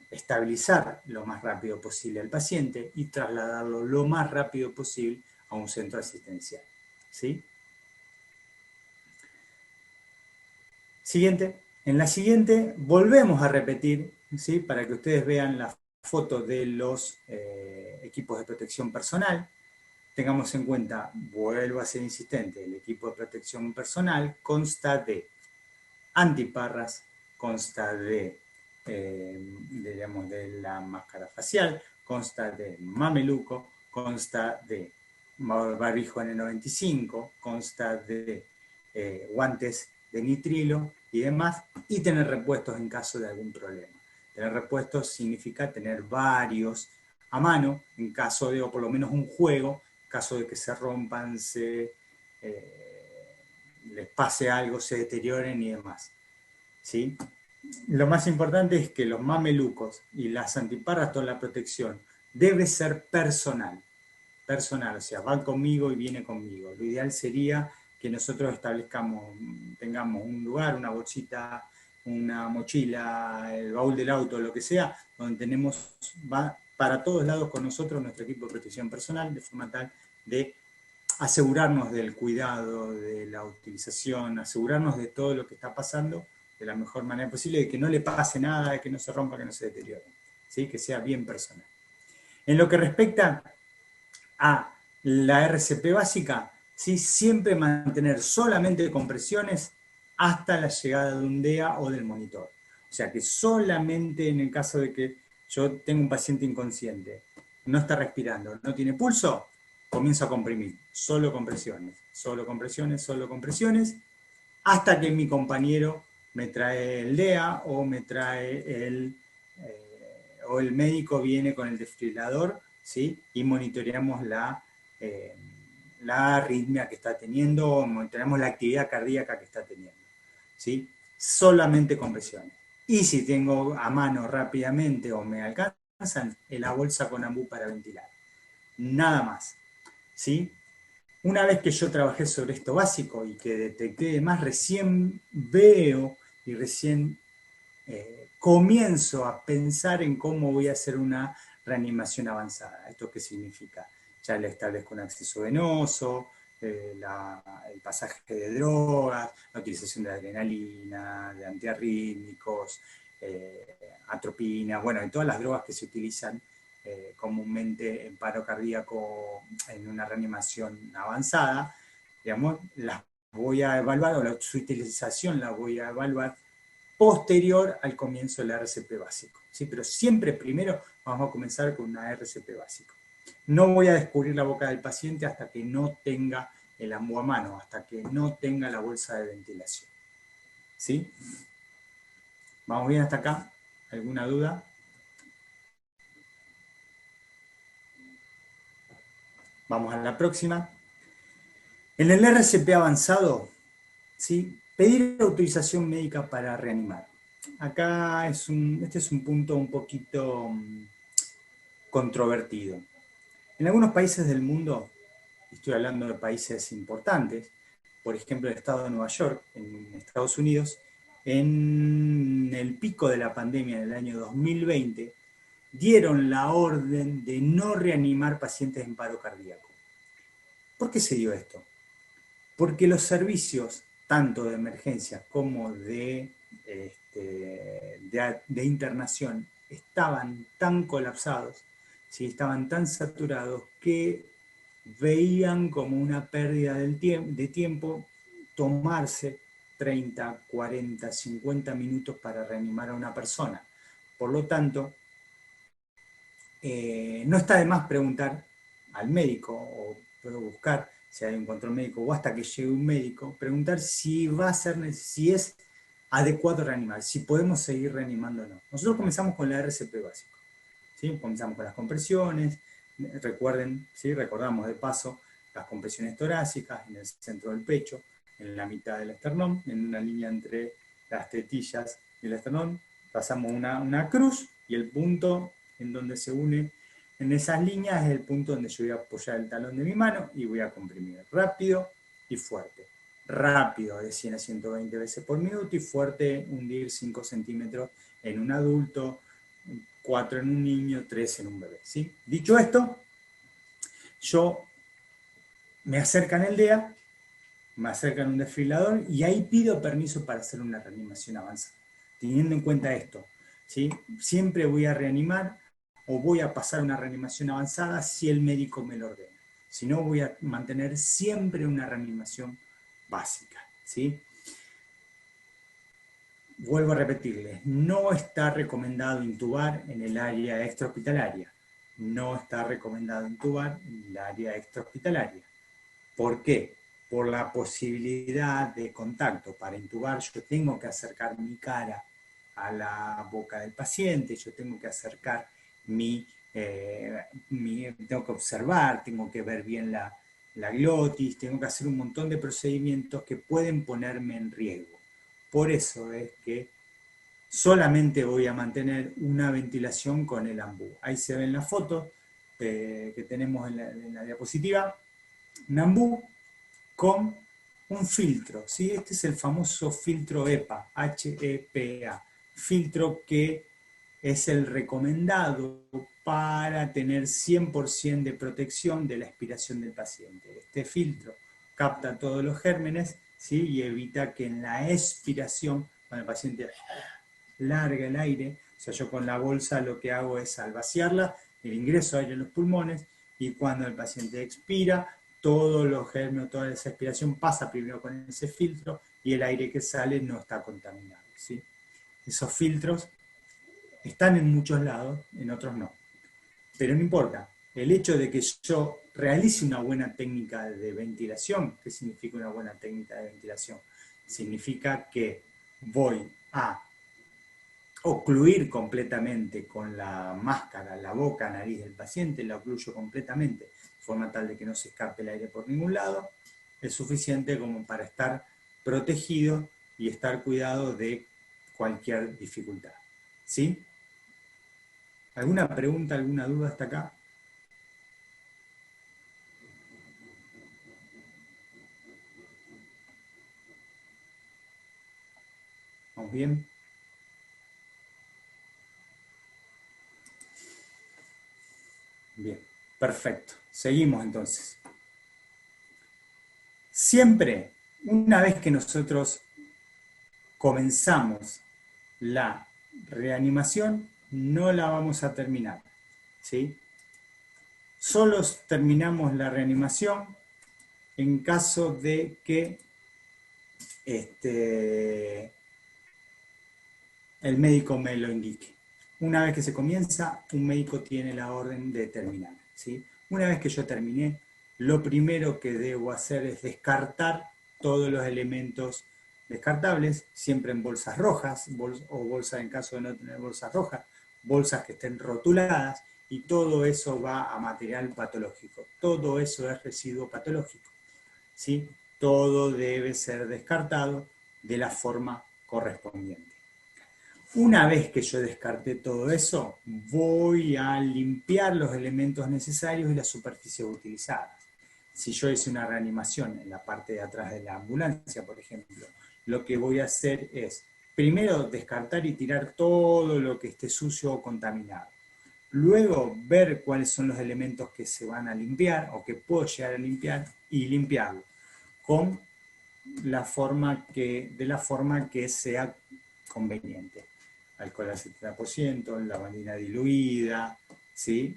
Estabilizar lo más rápido posible al paciente y trasladarlo lo más rápido posible a un centro asistencial, ¿sí? Siguiente. En la siguiente volvemos a repetir, ¿sí? Para que ustedes vean la foto de los equipos de protección personal. Tengamos en cuenta, vuelvo a ser insistente, el equipo de protección personal consta de antiparras, consta digamos, de la máscara facial, consta de mameluco, consta de barbijo N95, consta de guantes de nitrilo y demás, y tener repuestos en caso de algún problema. Tener repuestos significa tener varios a mano, en caso de, o por lo menos un juego, en caso de que se rompan, les pase algo, se deterioren y demás, ¿sí? Lo más importante es que los mamelucos y las antiparras, toda la protección, debe ser personal, o sea, va conmigo y viene conmigo. Lo ideal sería que nosotros tengamos un lugar, una bolsita, una mochila, el baúl del auto, lo que sea, donde va para todos lados con nosotros nuestro equipo de protección personal, de forma tal de asegurarnos del cuidado, de la utilización, asegurarnos de todo lo que está pasando de la mejor manera posible, de que no le pase nada, de que no se rompa, que no se deteriore, ¿sí? Que sea bien personal. En lo que respecta a la RCP básica, ¿sí? Siempre mantener solamente compresiones hasta la llegada de un DEA o del monitor. O sea que solamente en el caso de que yo tenga un paciente inconsciente, no está respirando, no tiene pulso, comienzo a comprimir. Solo compresiones, solo compresiones, solo compresiones, hasta que mi compañero me trae el DEA o me trae o el médico viene con el desfibrilador, ¿sí? Y monitoreamos la arritmia que está teniendo, o monitoreamos la actividad cardíaca que está teniendo, ¿sí? solamente compresiones. Y si tengo a mano rápidamente o me alcanzan, la bolsa con ambú para ventilar. Nada más. ¿Sí? Una vez que yo trabajé sobre esto básico y que detecté demás, recién veo y recién comienzo a pensar en cómo voy a hacer una reanimación avanzada. ¿Esto qué significa? Ya le establezco un acceso venoso, el pasaje de drogas, la utilización de adrenalina, de antiarrítmicos, atropina, bueno, y todas las drogas que se utilizan comúnmente en paro cardíaco en una reanimación avanzada, digamos, las voy a evaluar, o su utilización la voy a evaluar posterior al comienzo del RCP básico. ¿Sí? Pero siempre primero vamos a comenzar con una RCP básico. No voy a descubrir la boca del paciente hasta que no tenga el ambú a mano, hasta que no tenga la bolsa de ventilación. ¿Sí? ¿Vamos bien hasta acá? ¿Alguna duda? Vamos a la próxima. En el RCP avanzado, ¿sí? Pedir autorización médica para reanimar. Acá este es un punto un poquito controvertido. En algunos países del mundo, estoy hablando de países importantes, por ejemplo el estado de Nueva York, en Estados Unidos, en el pico de la pandemia en el año 2020, dieron la orden de no reanimar pacientes en paro cardíaco. ¿Por qué se dio esto? Porque los servicios, tanto de emergencia como de internación, estaban tan colapsados, ¿sí? Estaban tan saturados que veían como una pérdida de tiempo tomarse 30, 40, 50 minutos para reanimar a una persona. Por lo tanto, no está de más preguntar al médico o buscar si hay un control médico o hasta que llegue un médico, preguntar si va a ser, si es adecuado reanimar, si podemos seguir reanimando o no. Nosotros comenzamos con la RCP básico, ¿sí? Comenzamos con las compresiones, recuerden, ¿sí? Recordamos de paso las compresiones torácicas en el centro del pecho, en la mitad del esternón, en una línea entre las tetillas y el esternón, pasamos una cruz y el punto en donde se une en esas líneas es el punto donde yo voy a apoyar el talón de mi mano y voy a comprimir rápido y fuerte. Rápido de 100 a 120 veces por minuto y fuerte hundir 5 centímetros en un adulto, 4 en un niño, 3 en un bebé. ¿Sí? Dicho esto, yo me acercan el DEA, me acercan un desfibrilador y ahí pido permiso para hacer una reanimación avanzada. Teniendo en cuenta esto, ¿sí? Siempre voy a reanimar o voy a pasar una reanimación avanzada si el médico me lo ordena. Si no, voy a mantener siempre una reanimación básica. ¿Sí? Vuelvo a repetirles, no está recomendado intubar en el área extrahospitalaria. No está recomendado intubar en el área extrahospitalaria. ¿Por qué? Por la posibilidad de contacto. Para intubar yo tengo que acercar mi cara a la boca del paciente, yo tengo que acercar tengo que observar, tengo que ver bien la glotis, tengo que hacer un montón de procedimientos que pueden ponerme en riesgo. Por eso es que solamente voy a mantener una ventilación con el ambú. Ahí se ven las fotos que tenemos en la diapositiva. Un ambú con un filtro, ¿sí? Este es el famoso filtro HEPA, H-E-P-A, filtro que es el recomendado para tener 100% de protección de la expiración del paciente. Este filtro capta todos los gérmenes, ¿sí? Y evita que en la expiración, cuando el paciente larga el aire, o sea, yo con la bolsa lo que hago es al vaciarla, el ingreso de aire en los pulmones, y cuando el paciente expira, todos los gérmenes, toda esa expiración pasa primero con ese filtro y el aire que sale no está contaminado. ¿Sí? Esos filtros están en muchos lados, en otros no. Pero no importa, el hecho de que yo realice una buena técnica de ventilación, ¿qué significa una buena técnica de ventilación? Significa que voy a ocluir completamente con la máscara la boca, nariz del paciente, la ocluyo completamente, de forma tal de que no se escape el aire por ningún lado, es suficiente como para estar protegido y estar cuidado de cualquier dificultad. ¿Sí? ¿Alguna pregunta, alguna duda hasta acá? ¿Vamos bien? Bien, perfecto. Seguimos entonces. Siempre, una vez que nosotros comenzamos la reanimación, no la vamos a terminar. ¿Sí? Solo terminamos la reanimación en caso de que el médico me lo indique. Una vez que se comienza, un médico tiene la orden de terminar. ¿Sí? Una vez que yo terminé, lo primero que debo hacer es descartar todos los elementos descartables, siempre en bolsas rojas, o bolsas en caso de no tener bolsas rojas, bolsas que estén rotuladas, y todo eso va a material patológico. Todo eso es residuo patológico. ¿Sí? Todo debe ser descartado de la forma correspondiente. Una vez que yo descarté todo eso, voy a limpiar los elementos necesarios y las superficies utilizadas. Si yo hice una reanimación en la parte de atrás de la ambulancia, por ejemplo, lo que voy a hacer es, primero, descartar y tirar todo lo que esté sucio o contaminado. Luego, ver cuáles son los elementos que se van a limpiar o que puedo llegar a limpiar y limpiarlo con de la forma que sea conveniente. Alcohol al 70%, lavandina diluida, ¿sí?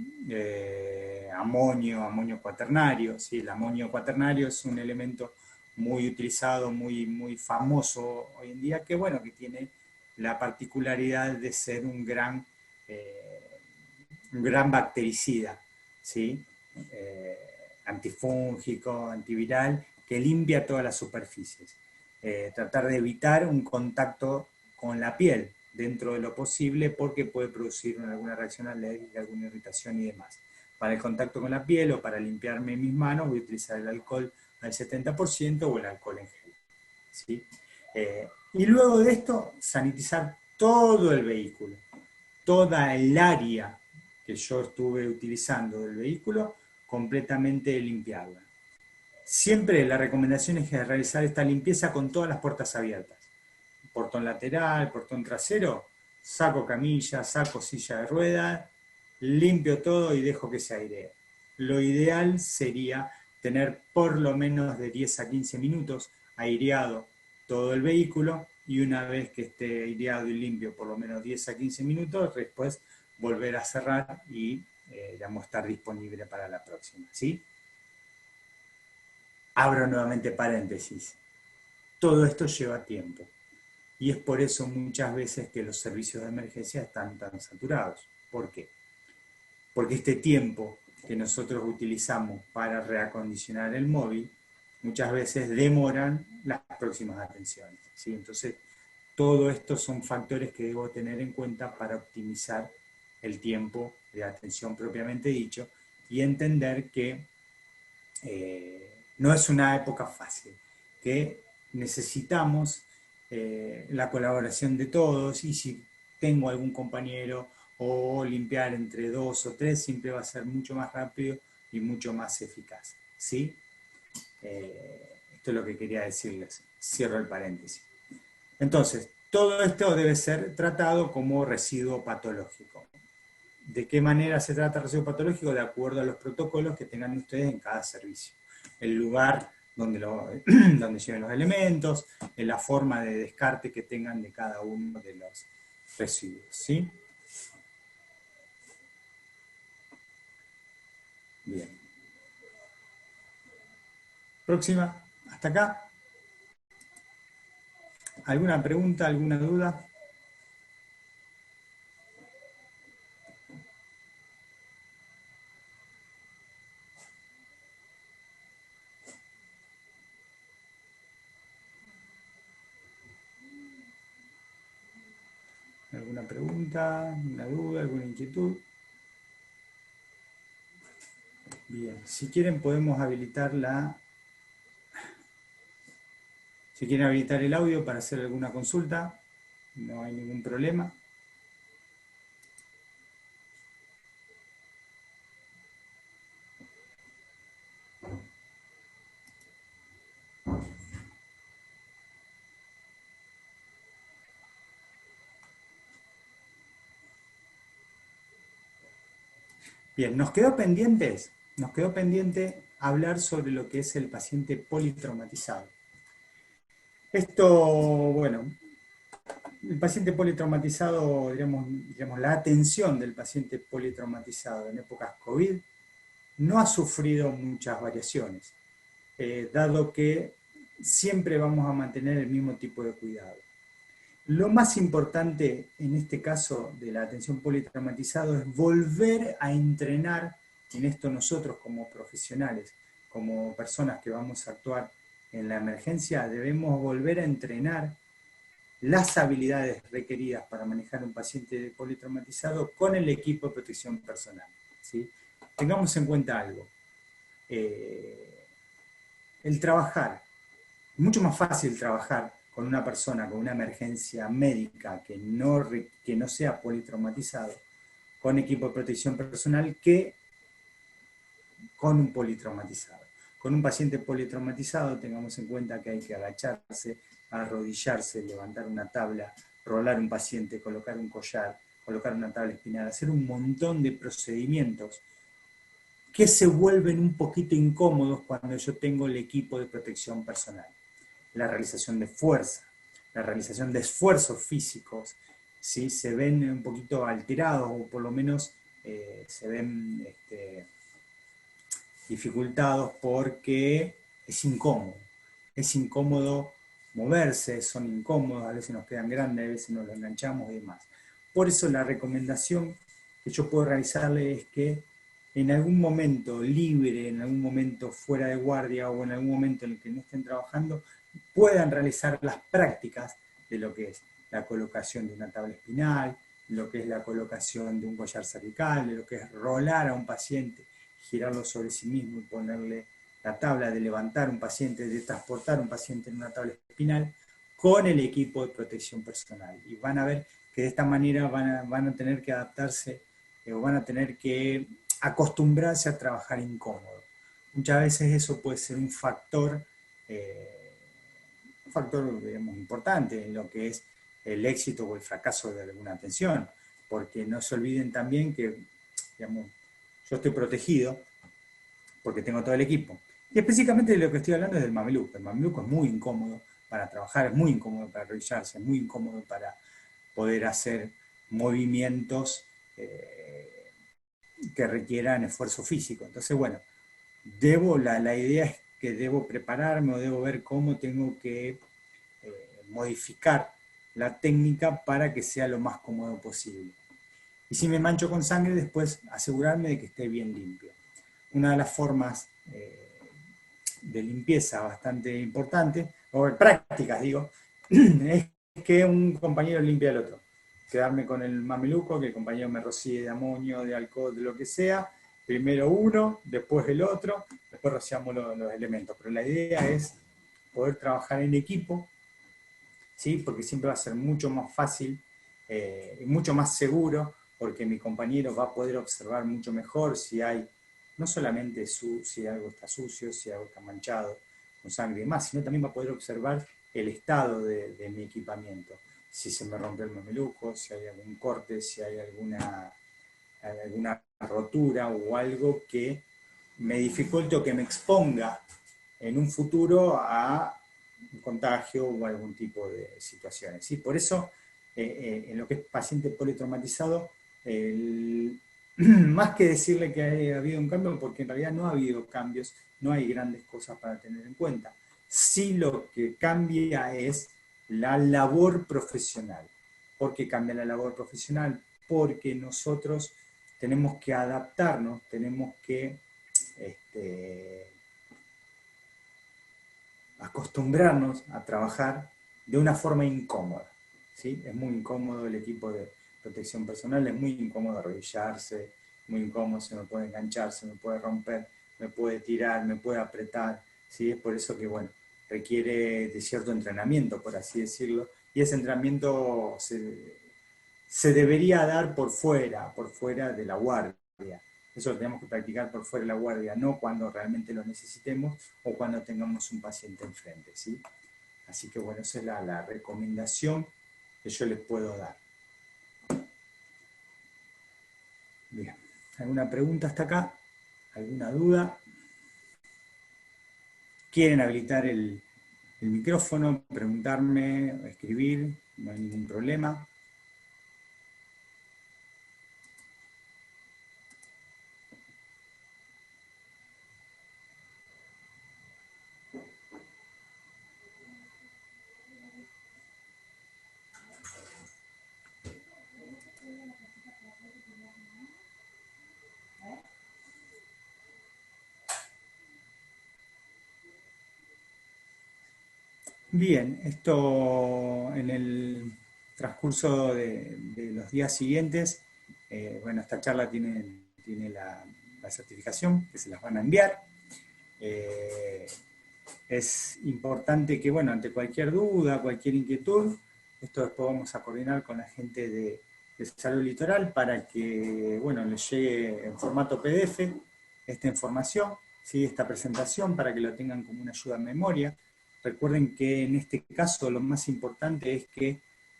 Amonio cuaternario. ¿Sí? El amonio cuaternario es un elemento muy utilizado, muy famoso hoy en día, que bueno, que tiene la particularidad de ser un gran bactericida, ¿sí? Antifúngico, antiviral, que limpia todas las superficies. Tratar de evitar un contacto con la piel dentro de lo posible porque puede producir alguna reacción alérgica, alguna irritación y demás. Para el contacto con la piel o para limpiarme mis manos voy a utilizar el alcohol al 70% o el alcohol en gel. ¿Sí? Y luego de esto, sanitizar todo el vehículo, toda el área que yo estuve utilizando del vehículo, completamente limpiarla. Siempre la recomendación es realizar esta limpieza con todas las puertas abiertas. Portón lateral, portón trasero, saco camilla, saco silla de ruedas, limpio todo y dejo que se airee. Lo ideal sería tener por lo menos de 10 a 15 minutos aireado todo el vehículo y una vez que esté aireado y limpio por lo menos 10 a 15 minutos, después volver a cerrar y estar disponible para la próxima. ¿Sí? Abro nuevamente paréntesis. Todo esto lleva tiempo. Y es por eso muchas veces que los servicios de emergencia están tan saturados. ¿Por qué? Porque este tiempo que nosotros utilizamos para reacondicionar el móvil, muchas veces demoran las próximas atenciones. ¿Sí? Entonces, todo esto son factores que debo tener en cuenta para optimizar el tiempo de atención propiamente dicho y entender que no es una época fácil, que necesitamos la colaboración de todos y si tengo algún compañero o limpiar entre dos o tres siempre va a ser mucho más rápido y mucho más eficaz. ¿Sí? Esto es lo que quería decirles. Cierro el paréntesis. Entonces, todo esto debe ser tratado como residuo patológico. ¿De qué manera se trata el residuo patológico? De acuerdo a los protocolos que tengan ustedes en cada servicio. El lugar donde, donde lleven los elementos, la forma de descarte que tengan de cada uno de los residuos. ¿Sí? Bien. Próxima. Hasta acá. ¿Alguna pregunta, alguna duda? ¿Alguna pregunta, una duda, alguna inquietud? Bien, si quieren podemos habilitar la Si quieren habilitar el audio para hacer alguna consulta, no hay ningún problema. Bien, nos quedó pendiente hablar sobre lo que es el paciente politraumatizado. Esto, bueno, el paciente politraumatizado, digamos, la atención del paciente politraumatizado en épocas COVID no ha sufrido muchas variaciones, dado que siempre vamos a mantener el mismo tipo de cuidado. Lo más importante en este caso de la atención politraumatizado es volver a entrenar en esto nosotros como profesionales, como personas que vamos a actuar en la emergencia, debemos volver a entrenar las habilidades requeridas para manejar un paciente politraumatizado con el equipo de protección personal. ¿Sí? Tengamos en cuenta algo. El trabajar, es mucho más fácil trabajar con una persona con una emergencia médica que no sea politraumatizado, con equipo de protección personal, que con un politraumatizado. Con un paciente politraumatizado tengamos en cuenta que hay que agacharse, arrodillarse, levantar una tabla, rolar un paciente, colocar un collar, colocar una tabla espinal, hacer un montón de procedimientos que se vuelven un poquito incómodos cuando yo tengo el equipo de protección personal. La realización de fuerza, la realización de esfuerzos físicos, ¿sí? Se ven un poquito alterados o por lo menos se ven dificultados porque es incómodo. Es incómodo moverse, son incómodos, a veces nos quedan grandes, a veces nos lo enganchamos y demás. Por eso la recomendación que yo puedo realizarle es que en algún momento libre, en algún momento fuera de guardia o en algún momento en el que no estén trabajando, puedan realizar las prácticas de lo que es la colocación de una tabla espinal, lo que es la colocación de un collar cervical, de lo que es rolar a un paciente, girarlo sobre sí mismo y ponerle la tabla, de levantar un paciente, de transportar un paciente en una tabla espinal con el equipo de protección personal. Y van a ver que de esta manera van a tener que adaptarse o van a tener que acostumbrarse a trabajar incómodo. Muchas veces eso puede ser un factor digamos, importante en lo que es el éxito o el fracaso de alguna atención, porque no se olviden también que digamos, yo estoy protegido porque tengo todo el equipo. Y específicamente de lo que estoy hablando es del mameluco. El mameluco es muy incómodo para trabajar, es muy incómodo para arrodillarse, es muy incómodo para poder hacer movimientos que requieran esfuerzo físico. Entonces, bueno, la idea es que debo prepararme o debo ver cómo tengo que modificar la técnica para que sea lo más cómodo posible. Y si me mancho con sangre, después asegurarme de que esté bien limpio. Una de las formas de limpieza bastante importante, o prácticas digo, es que un compañero limpie al otro. Quedarme con el mameluco, que el compañero me rocíe de amonio, de alcohol, de lo que sea. Primero uno, después el otro, después rociamos los elementos. Pero la idea es poder trabajar en equipo, ¿sí? Porque siempre va a ser mucho más fácil y mucho más seguro, porque mi compañero va a poder observar mucho mejor si hay, no solamente si algo está sucio, si algo está manchado con sangre y demás, sino también va a poder observar el estado de mi equipamiento. Si se me rompe el mameluco, si hay algún corte, si hay alguna rotura o algo que me dificulte o que me exponga en un futuro a un contagio o algún tipo de situaciones. ¿Sí? Por eso, en lo que es paciente politraumatizado, más que decirle que ha habido un cambio, porque en realidad no ha habido cambios, no hay grandes cosas para tener en cuenta. Sí, lo que cambia es la labor profesional. ¿Por qué cambia la labor profesional? Porque nosotros tenemos que adaptarnos, tenemos que acostumbrarnos a trabajar de una forma incómoda. ¿Sí? Es muy incómodo el equipo de protección personal, es muy incómodo arrodillarse, muy incómodo, se me puede enganchar, se me puede romper, me puede tirar, me puede apretar. ¿Sí? Es por eso que, bueno, requiere de cierto entrenamiento, por así decirlo, y ese entrenamiento se debería dar por fuera de la guardia. Eso lo tenemos que practicar por fuera de la guardia, no cuando realmente lo necesitemos o cuando tengamos un paciente enfrente, ¿sí? Así que bueno, esa es la recomendación que yo les puedo dar. Bien, ¿alguna pregunta hasta acá? ¿Alguna duda? ¿Quieren habilitar el micrófono, preguntarme, escribir? No hay ningún problema. Bien, esto en el transcurso de los días siguientes, bueno, esta charla tiene la certificación que se las van a enviar. Es importante que, bueno, ante cualquier duda, cualquier inquietud, esto después vamos a coordinar con la gente de Salud Litoral para que, bueno, les llegue en formato PDF esta información, ¿sí? Esta presentación, para que lo tengan como una ayuda en memoria. Recuerden que en este caso lo más importante es que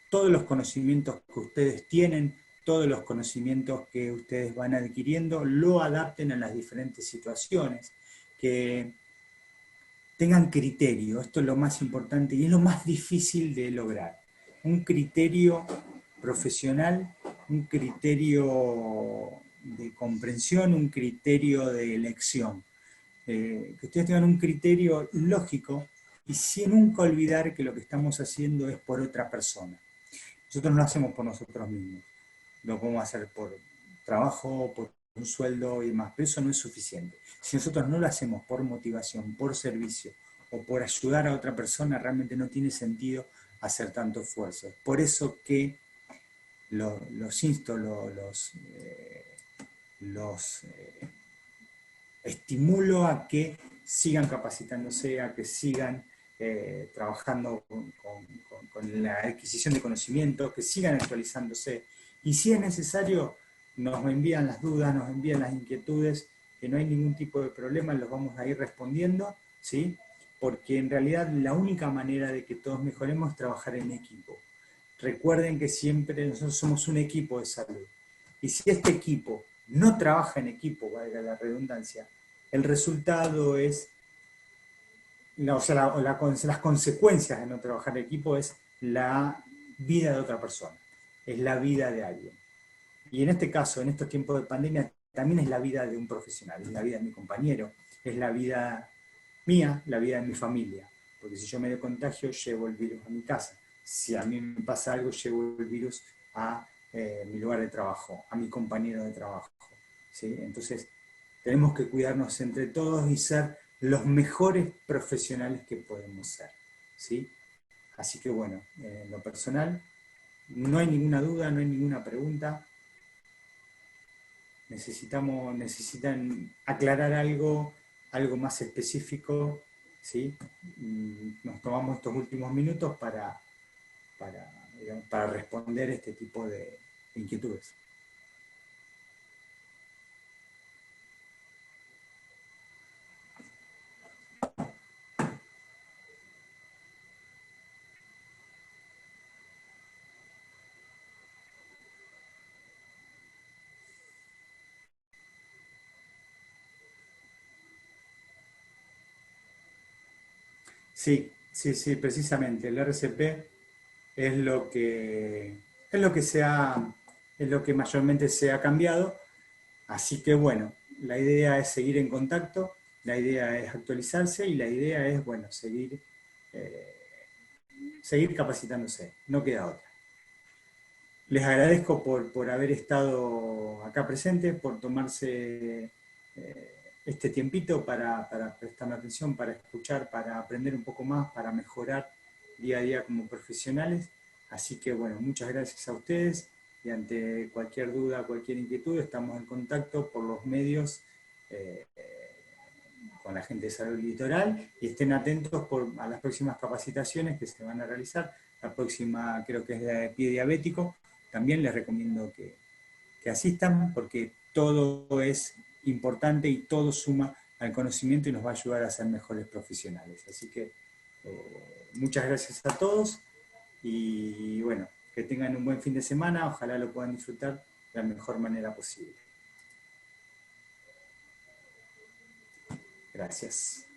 todos los conocimientos que ustedes tienen, todos los conocimientos que ustedes van adquiriendo, lo adapten a las diferentes situaciones, que tengan criterio, esto es lo más importante y es lo más difícil de lograr. Un criterio profesional, un criterio de comprensión, un criterio de elección. Que ustedes tengan un criterio lógico y sin nunca olvidar que lo que estamos haciendo es por otra persona. Nosotros no lo hacemos por nosotros mismos, lo podemos hacer por trabajo, por un sueldo y demás, pero eso no es suficiente. Si nosotros no lo hacemos por motivación, por servicio o por ayudar a otra persona, realmente no tiene sentido hacer tanto esfuerzo. Es por eso que los insto, los estimulo a que sigan capacitándose, a que sigan trabajando con la adquisición de conocimientos, que sigan actualizándose. Y si es necesario, nos envían las dudas, nos envían las inquietudes, que no hay ningún tipo de problema, los vamos a ir respondiendo, ¿sí? Porque en realidad la única manera de que todos mejoremos es trabajar en equipo. Recuerden que siempre nosotros somos un equipo de salud. Y si este equipo no trabaja en equipo, valga la redundancia, el resultado es, o sea, las consecuencias de no trabajar en equipo es la vida de otra persona, es la vida de alguien. Y en este caso, en estos tiempos de pandemia, también es la vida de un profesional, es la vida de mi compañero, es la vida mía, la vida de mi familia. Porque si yo me doy contagio, llevo el virus a mi casa. Si a mí me pasa algo, llevo el virus a mi lugar de trabajo, a mi compañero de trabajo. ¿Sí? Entonces, tenemos que cuidarnos entre todos y ser los mejores profesionales que podemos ser. ¿Sí? Así que bueno, en lo personal, no hay ninguna duda, no hay ninguna pregunta. Necesitan aclarar algo más específico, ¿sí? Nos tomamos estos últimos minutos para responder este tipo de inquietudes. Sí, sí, sí, precisamente. El RCP es es lo que es lo que mayormente se ha cambiado. Así que bueno, la idea es seguir en contacto, la idea es actualizarse y la idea es, bueno, eh, seguir capacitándose. No queda otra. Les agradezco por haber estado acá presentes, por tomarse este tiempito para prestarme atención, para escuchar, para aprender un poco más, para mejorar día a día como profesionales. Así que bueno, muchas gracias a ustedes y ante cualquier duda, cualquier inquietud, estamos en contacto por los medios con la gente de Salud Litoral, y estén atentos a las próximas capacitaciones que se van a realizar. La próxima creo que es de pie diabético. También les recomiendo que asistan, porque todo es importante y todo suma al conocimiento y nos va a ayudar a ser mejores profesionales. Así que muchas gracias a todos y bueno, que tengan un buen fin de semana, ojalá lo puedan disfrutar de la mejor manera posible. Gracias.